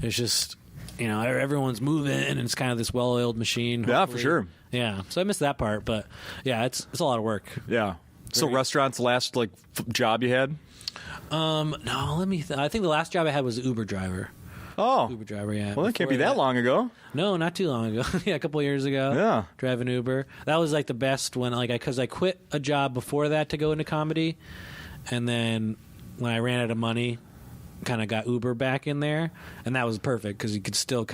it's just, you know, everyone's moving and it's kind of this well-oiled machine. Yeah, hopefully. for sure. Yeah. So I miss that part. But yeah, it's a lot of work. Yeah. So restaurants, last job you had? No, let me. I think the last job I had was an Uber driver. Oh, Uber driver. Yeah. Well, that can't be that long ago. No, not too long ago. Yeah, a couple of years ago. Yeah, driving Uber. That was like the best when because I quit a job before that to go into comedy, and then when I ran out of money, kind of got Uber back in there, and that was perfect because you could still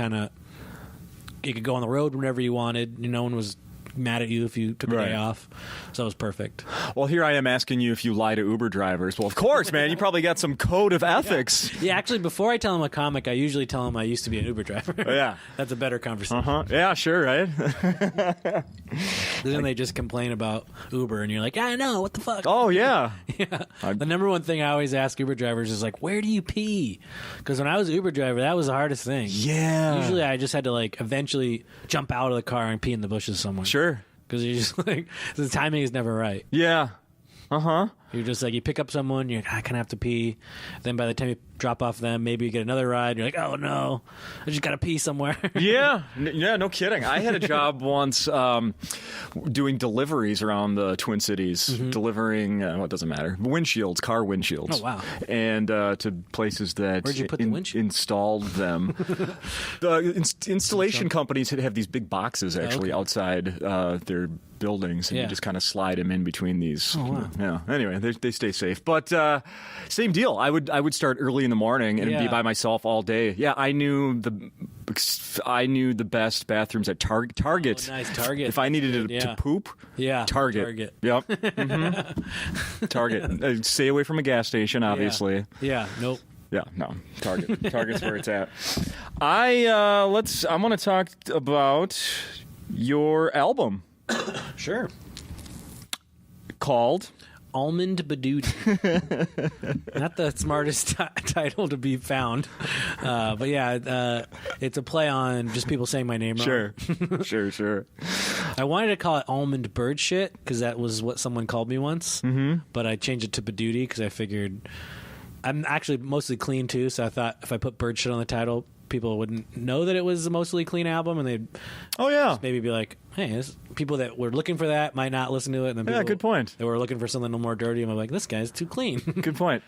you could go on the road whenever you wanted. No one was mad at you if you took a day off, so it was perfect. Well, here I am asking you if you lie to Uber drivers. Well, of course, man. You probably got some code of ethics. Yeah, actually, before I tell them a comic, I usually tell them I used to be an Uber driver. Yeah. That's a better conversation. Yeah, sure, right? Then they just complain about Uber, and you're like, yeah, I know, what the fuck? Oh, yeah. Yeah. The number one thing I always ask Uber drivers is like, where do you pee? Because when I was an Uber driver, that was the hardest thing. Yeah. Usually I just had to eventually jump out of the car and pee in the bushes somewhere. Sure. Because you just the timing is never right. Yeah. You're just you pick up someone, you're like, I kind of have to pee. Then by the time you drop off them, maybe you get another ride. You're like, oh no, I just got to pee somewhere. Yeah, no kidding. I had a job once doing deliveries around the Twin Cities, delivering, it doesn't matter, windshields, car windshields. Oh, wow. And to places that Where'd you put the windshield? Installed them. The installation companies have these big boxes actually outside their buildings, and you just kind of slide them in between these. Oh, wow. Yeah. Anyway, they stay safe, but same deal. I would start early in the morning and be by myself all day. Yeah, I knew the best bathrooms at Target. Oh, nice, Target. If I needed to poop, Target. Yep. Mm-hmm. Target. Stay away from a gas station, obviously. Yeah. Nope. Yeah, no. Target's where it's at. I want to talk about your album. Sure. Called Almond Badootie. Not the smartest title to be found. But yeah, it's a play on just people saying my name wrong. Sure. I wanted to call it Almond Bird Shit because that was what someone called me once. Mm-hmm. But I changed it to Badootie because I figured I'm actually mostly clean too. So I thought if I put bird shit on the title, people wouldn't know that it was a mostly clean album, and they'd just maybe be like, hey, people that were looking for that might not listen to it. And then people good point. that were looking for something a little more dirty, and I'm like, this guy's too clean. Good point.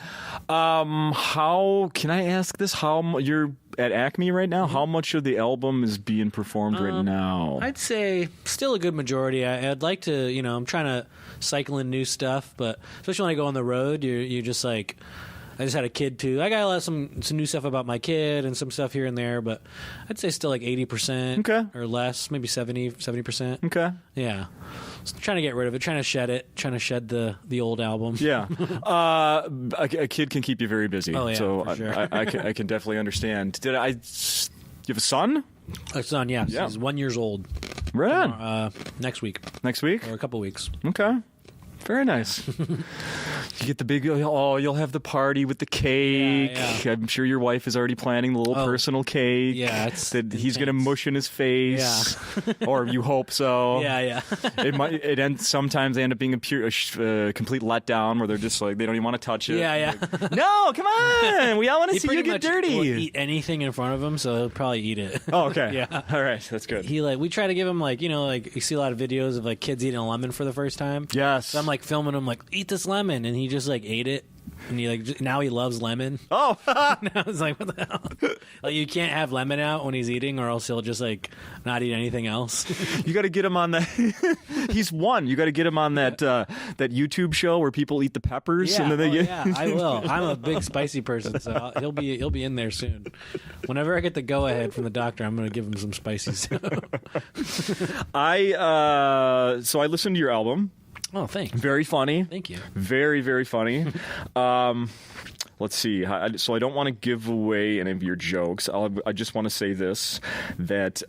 How can I ask this? How you're at Acme right now? How much of the album is being performed right now? I'd say still a good majority. I'd like to, I'm trying to cycle in new stuff, but especially when I go on the road, you're just like, I just had a kid too. I got some new stuff about my kid and some stuff here and there, but I'd say still like 80% or less, maybe 70%. Okay. Yeah. Just trying to get rid of it, trying to shed it, trying to shed the old album. Yeah. A kid can keep you very busy. Oh, yeah, so for sure. I can definitely understand. You have a son? A son, yeah. Yeah. He's 1 year old. Right on. Next week. Next week? Or a couple weeks. Okay. Very nice. You get the big, you'll have the party with the cake. Yeah. I'm sure your wife is already planning the little personal cake. Yeah, it's that he's going to mush in his face. Yeah. Or you hope so. Yeah. Sometimes they end up being a complete letdown where they're just like, they don't even want to touch it. Yeah. Like, no, come on. We all want to see you get dirty. Will eat anything in front of him, so he'll probably eat it. Oh, okay. Yeah. All right. That's good. We try to give him you see a lot of videos of kids eating a lemon for the first time. Yes. So I'm filming him eat this lemon, and he just ate it, and he now he loves lemon. Oh. And I was like, what the hell? You can't have lemon out when he's eating, or else he'll just not eat anything else. You got to get him on that. He's one. You got to get him on that YouTube show where people eat the peppers. Yeah, and then yeah, I will. I'm a big spicy person, so he'll be in there soon. Whenever I get the go ahead from the doctor, I'm going to give him some spicy stuff. I listened to your album. Oh, thanks. Very funny. Thank you. Very, very funny. Let's see. So I don't want to give away any of your jokes. I just want to say this, that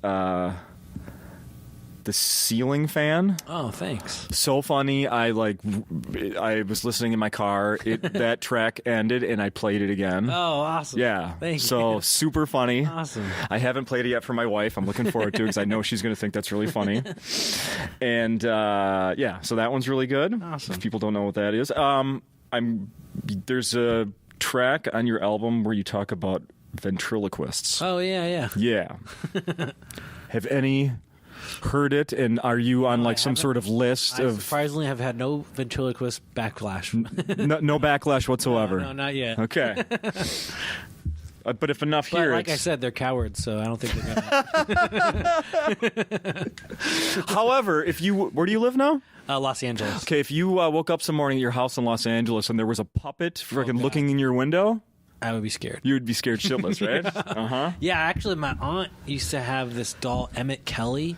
the ceiling fan. Oh, thanks. So funny. I was listening in my car. That track ended, and I played it again. Oh, awesome. Yeah. Thank you. So super funny. Awesome. I haven't played it yet for my wife. I'm looking forward to it because I know she's going to think that's really funny. And so that one's really good. Awesome. If people don't know what that is, there's a track on your album where you talk about ventriloquists. Oh, yeah. Yeah. Have any heard it, and are you on some sort of list of? Surprisingly, have had no ventriloquist backlash. No backlash whatsoever. No, not yet. Okay. But if enough But here, like I said, they're cowards, so I don't think they're gonna. However, where do you live now? Los Angeles. Okay, if you woke up some morning at your house in Los Angeles and there was a puppet freaking looking in your window, I would be scared. You would be scared shitless, right? Uh-huh. Yeah, actually, my aunt used to have this doll, Emmett Kelly,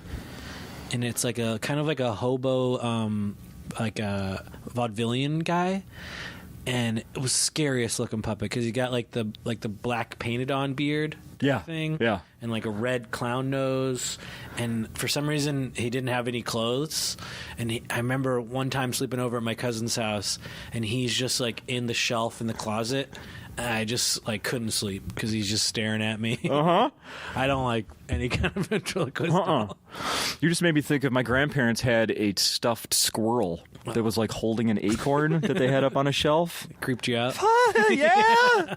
and it's kind of like a hobo, like a vaudevillian guy. And it was scariest looking puppet because he got the black painted on beard thing, and a red clown nose, and for some reason he didn't have any clothes. And I remember one time sleeping over at my cousin's house, and he's just in the shelf in the closet. And I just couldn't sleep because he's just staring at me. I don't like any kind of ventriloquist doll. You just made me think of my grandparents had a stuffed squirrel that was holding an acorn that they had up on a shelf. It creeped you out? Yeah.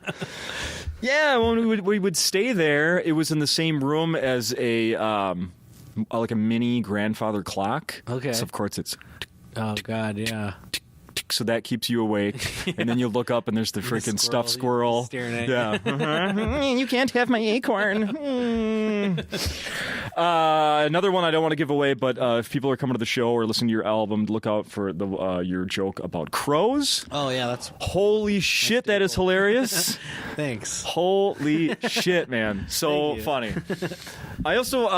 Yeah, when we would stay there, it was in the same room as a mini grandfather clock. Okay. So of course it's. Oh God, yeah. So that keeps you awake, and then you look up and there's the freaking stuffed squirrel staring at you. You can't have my acorn. Another one I don't want to give away, but if people are coming to the show or listening to your album, look out for your joke about crows. Oh yeah, that's holy shit. That is hilarious. Thanks. Holy shit, man! So funny. I also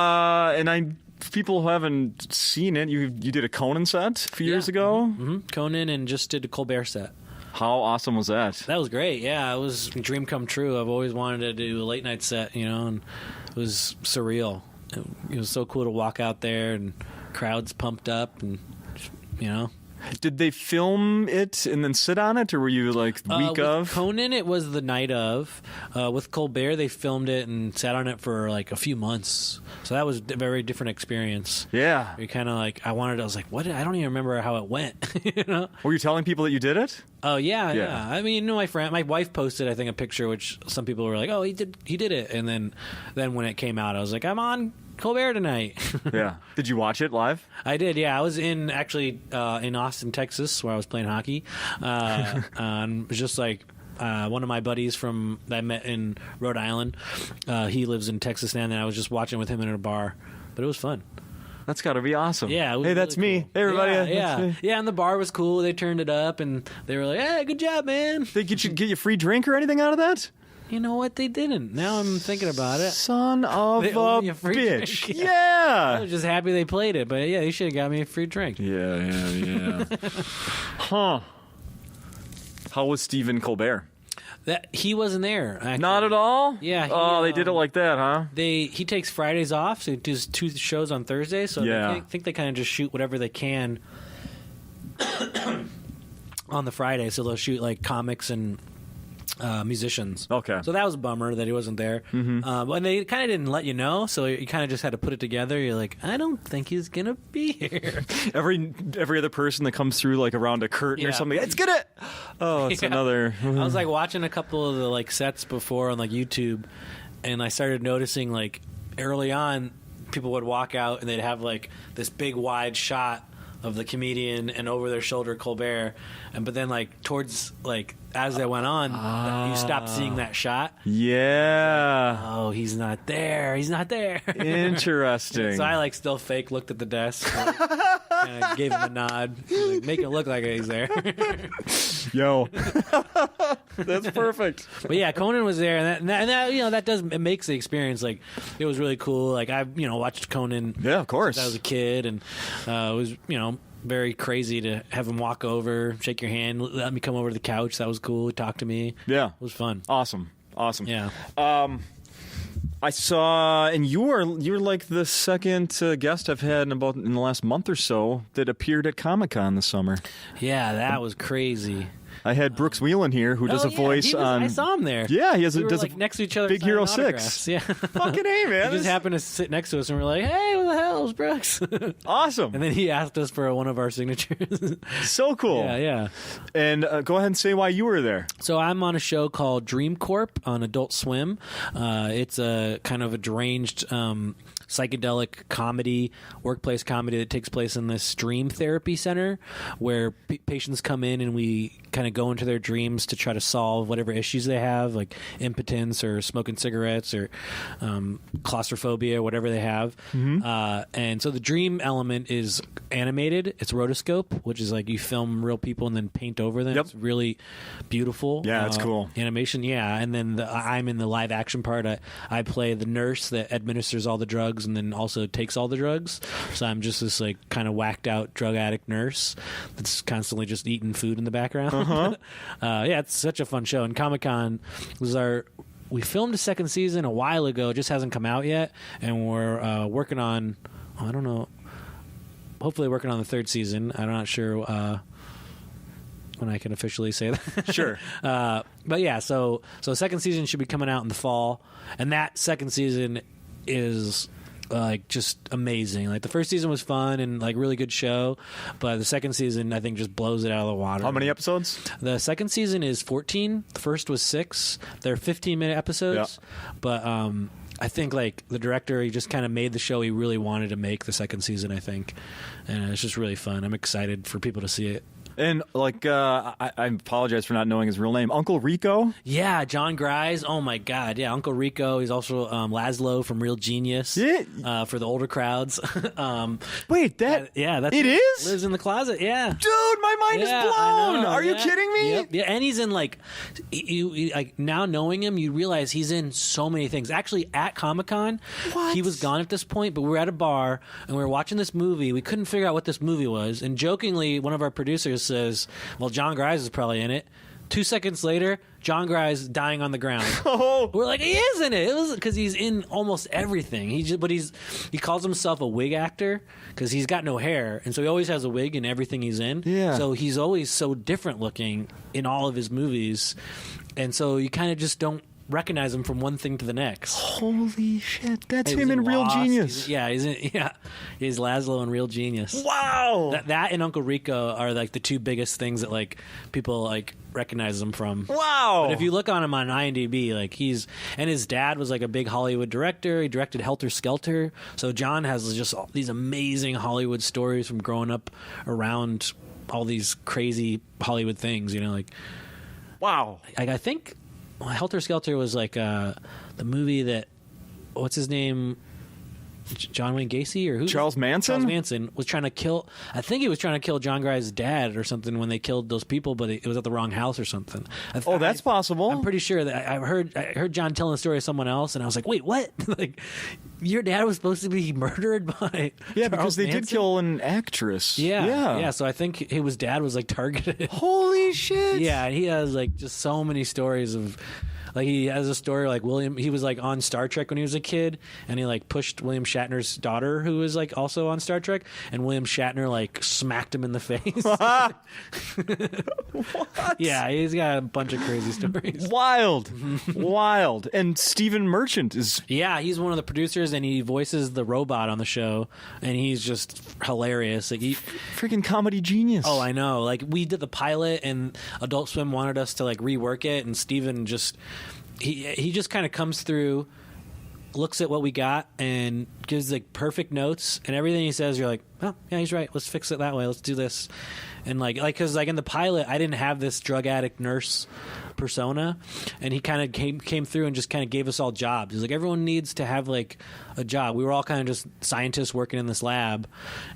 people who haven't seen it, you did a Conan set a few years ago. Mm-hmm. Conan, and just did a Colbert set. How awesome was that? That was great. Yeah, it was a dream come true. I've always wanted to do a late night set, and it was surreal. It was so cool to walk out there and crowds pumped up, and Did they film it and then sit on it, or were you week of? Conan, it was the night of. With Colbert, they filmed it and sat on it for a few months. So that was a very different experience. Yeah. You kind of I was like, what? I don't even remember how it went. Were you telling people that you did it? Oh yeah. I mean, my wife posted, I think, a picture which some people were like, oh, he did it, and then when it came out, I was like, I'm on Colbert tonight. Yeah. Did you watch it live? I did, yeah. I was in Austin, Texas, where I was playing hockey. And it was just one of my buddies that I met in Rhode Island. He lives in Texas now, and I was just watching with him in a bar. But it was fun. That's got to be awesome. Yeah. Hey, that's really me. cool. Hey, everybody. Yeah, That's me. yeah. And the bar was cool. They turned it up, and they were like, "Hey, good job, man." They get you free drink or anything out of that? You know what? They didn't. Now I'm thinking about it. Son of They a owe me a free bitch. drink. Yeah. I was just happy they played it, but yeah, they should have got me a free drink. Yeah. Huh. How was Stephen Colbert? That he wasn't there. Actually. Not at all? Yeah. They did it like that, huh? He takes Fridays off, so he does 2 shows on Thursday. So I think they kind of just shoot whatever they can on the Friday. So they'll shoot like comics and musicians. Okay. So that was a bummer that he wasn't there. And they kind of didn't let you know, so you kind of just had to put it together. You're like, I don't think he's gonna be here. Every other person that comes through like around a curtain or something, it's gonna. Oh, it's another. I was like watching a couple of the like sets before on like YouTube, and I started noticing like early on, people would walk out and they'd have like this big wide shot of the comedian and over their shoulder Colbert, but then like towards like as they went on, you stopped seeing that shot. Yeah. Oh, he's not there. He's not there. Interesting. So I like still fake looked at the desk, and gave him a nod, like, make it look like he's there. Yo, that's perfect. But yeah, Conan was there, and that that does it makes the experience like it was really cool. Like I watched Conan. Yeah, of course. Since I was a kid, and it was very crazy to have him walk over, shake your hand, let me come over to the couch. That was cool. He talked to me. Yeah, it was fun. Awesome. Yeah. I saw, and you're like the second guest I've had in the last month or so that appeared at Comic-Con this summer. Yeah, that was crazy. I had Brooks Whelan here, who does a voice on. I saw him there. Yeah, he were does like next to each other. Big Hero autographs. 6. Yeah, fucking A, man. He just happened to sit next to us, and we're like, "Hey, what the hell is Brooks?" Awesome. And then he asked us for one of our signatures. So cool. Yeah. And go ahead and say why you were there. So I'm on a show called Dream Corp on Adult Swim. It's a kind of a deranged psychedelic comedy, workplace comedy that takes place in this dream therapy center where patients come in and we kind of go into their dreams to try to solve whatever issues they have, like impotence or smoking cigarettes or claustrophobia, whatever they have. And so the dream element is animated. It's rotoscope, which is like you film real people and then paint over them. Yep. It's really beautiful. Yeah, it's cool. Animation, yeah. And then I'm in the live action part. I play the nurse that administers all the drugs and then also takes all the drugs. So I'm just this like kind of whacked out drug addict nurse that's constantly just eating food in the background. Yeah, it's such a fun show. And Comic-Con was we filmed a second season a while ago. It just hasn't come out yet. And we're working on, I don't know, hopefully working on the third season. I'm not sure when I can officially say that. Sure. But yeah, so second season should be coming out in the fall. And that second season is like just amazing. Like the first season was fun and like really good show, but the second season I think just blows it out of the water. How many episodes? The second season is 14. The first was 6. They're 15-minute episodes, but I think like the director, he just kind of made the show he really wanted to make the second season, I think, and it's just really fun. I'm excited for people to see it. And like, I apologize for not knowing his real name. Uncle Rico? Yeah, John Grise. Oh my God, yeah, Uncle Rico. He's also Laszlo from Real Genius. Yeah. For the older crowds. Wait, that's it is? Lives in the closet. Yeah, dude, my mind is blown. Are you kidding me? Yep. Yeah, and he's in like, like now knowing him, you realize he's in so many things. Actually, at Comic-Con, he was gone at this point, but we were at a bar and we were watching this movie. We couldn't figure out what this movie was, and jokingly, one of our producers says, "Well, John Grise is probably in it." 2 seconds later, John Grise dying on the ground. Oh. We're like, he is in it. It was because he's in almost everything. He calls himself a wig actor because he's got no hair, and so he always has a wig in everything he's in. Yeah. So he's always so different looking in all of his movies, and so you kind of just don't recognize him from one thing to the next. Holy shit, that's He him was in Real Lost. Genius. He's Laszlo in Real Genius. Wow. That and Uncle Rico are like the two biggest things that like people like recognize him from. Wow. But if you look on him on IMDb, like his dad was like a big Hollywood director. He directed Helter Skelter. So John has just all these amazing Hollywood stories from growing up around all these crazy Hollywood things, like. Wow. I think Helter Skelter was like the movie that, what's his name? John Wayne Gacy or who? Charles Manson? Charles Manson was trying to kill. I think he was trying to kill John Guy's dad or something when they killed those people, but it was at the wrong house or something. That's possible. I'm pretty sure that I heard John telling the story of someone else, and I was like, wait, what? Like, your dad was supposed to be murdered by because they did kill an actress. Yeah. So I think his dad was like targeted. Holy shit! Yeah, and he has like just so many stories of. Like, he has a story, like, he was, like, on Star Trek when he was a kid, and he, like, pushed William Shatner's daughter, who was, like, also on Star Trek, and William Shatner, like, smacked him in the face. What? Yeah, he's got a bunch of crazy stories. Wild. Wild. And Stephen Merchant is... Yeah, he's one of the producers, and he voices the robot on the show, and he's just hilarious. Like, freaking comedy genius. Oh, I know. Like, we did the pilot, and Adult Swim wanted us to, like, rework it, and Stephen just... He just kind of comes through, looks at what we got, and gives like perfect notes, and everything he says, you're like, oh yeah, he's right. Let's fix it that way. Let's do this, and like because like in the pilot, I didn't have this drug addict nurse persona, and he kind of came through and just kind of gave us all jobs. He's like, everyone needs to have like a job. We were all kind of just scientists working in this lab,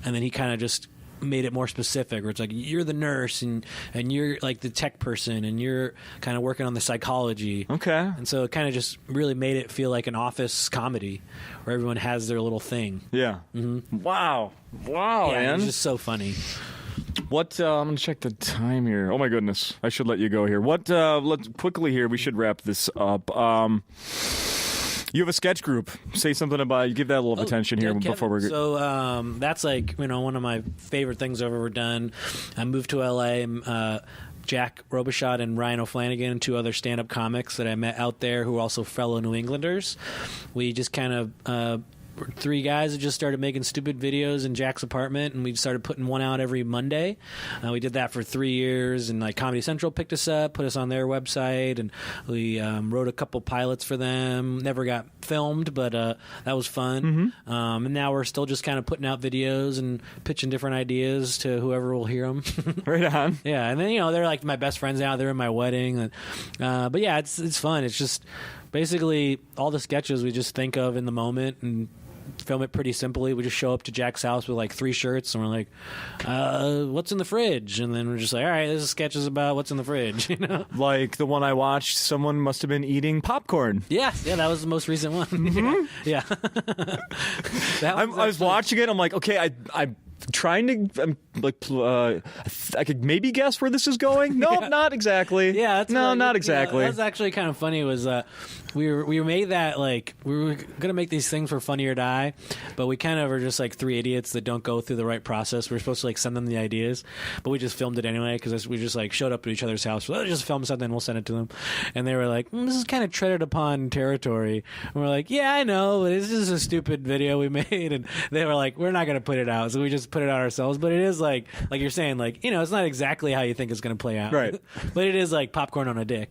and then he kind of just made it more specific, where it's like you're the nurse and you're like the tech person and you're kind of working on the psychology. Okay. And so it kind of just really made it feel like an office comedy where everyone has their little thing. Yeah. Mm-hmm. Wow, yeah, man. It's just so funny. What I'm gonna check the time here. Oh my goodness, I should let you go here. What? Let's quickly here. We should wrap this up. You have a sketch group. Say something about. Give that a little attention here before we're. So that's like one of my favorite things I've ever done. I moved to LA. Jack Robichaud and Ryan O'Flanagan and two other stand-up comics that I met out there who are also fellow New Englanders. We just kind of three guys that just started making stupid videos in Jack's apartment, and we started putting one out every Monday. We did that for 3 years, and like Comedy Central picked us up, put us on their website, and we wrote a couple pilots for them. Never got filmed, but that was fun. Mm-hmm. And now we're still just kind of putting out videos and pitching different ideas to whoever will hear them. Right on. Yeah, and then they're like my best friends now. They're in my wedding, but yeah, it's fun. It's just basically all the sketches we just think of in the moment and film it pretty simply. We just show up to Jack's house with like 3 shirts, and we're like, what's in the fridge? And then we're just like, all right, this is sketches about what's in the fridge. Like the one I watched, someone must have been eating popcorn. Yeah, that was the most recent one. Mm-hmm. Yeah. I was watching it. I'm like, okay, I'm trying to I could maybe guess where this is going. No, Yeah. Not exactly. Yeah, not exactly. That was actually kind of funny. Was we made that, like, we were gonna make these things for Funny or Die, but we kind of are just like 3 idiots that don't go through the right process. We're supposed to like send them the ideas, but we just filmed it anyway because we just like showed up at each other's house. Let's just film something, we'll send it to them, and they were like, this is kind of treaded upon territory. And we're like, yeah, I know, but this is a stupid video we made, and they were like, we're not gonna put it out, so we just put it out ourselves. But it is like you're saying, like, it's not exactly how you think it's gonna play out, right? But it is like popcorn on a dick.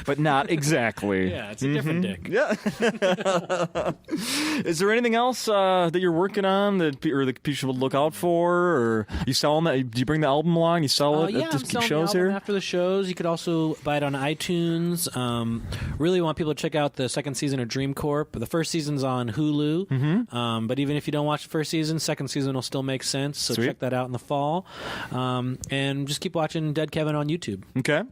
But not exactly. Yeah, it's a different dick. Yeah. Is there anything else that you're working on that people should look out for? Or you selling that? Do you bring the album along? You sell it at the shows here? After the shows, you could also buy it on iTunes. Really want people to check out the second season of Dream Corp. The first season's on Hulu. Mm-hmm. But even if you don't watch the first season, second season will still make sense. So Sweet. Check that out in the fall. And just keep watching Dead Kevin on YouTube. Okay.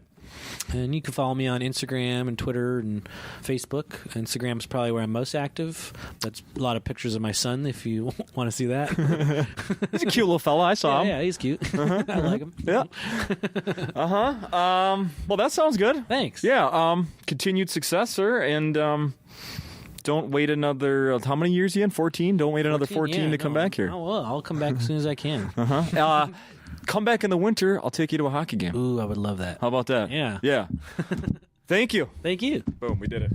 And you can follow me on Instagram and Twitter and Facebook. Instagram is probably where I'm most active. That's a lot of pictures of my son, if you want to see that. He's a cute little fella. I saw him. Yeah, he's cute. I like him. Yeah. Well, that sounds good. Thanks. Yeah. Continued success, sir. And don't wait another... how many years are you in? 14? Don't wait another 14 to come back here. Oh, well, I'll come back as soon as I can. Come back in the winter. I'll take you to a hockey game. Ooh, I would love that. How about that? Yeah. Yeah. Thank you. Thank you. Boom, we did it.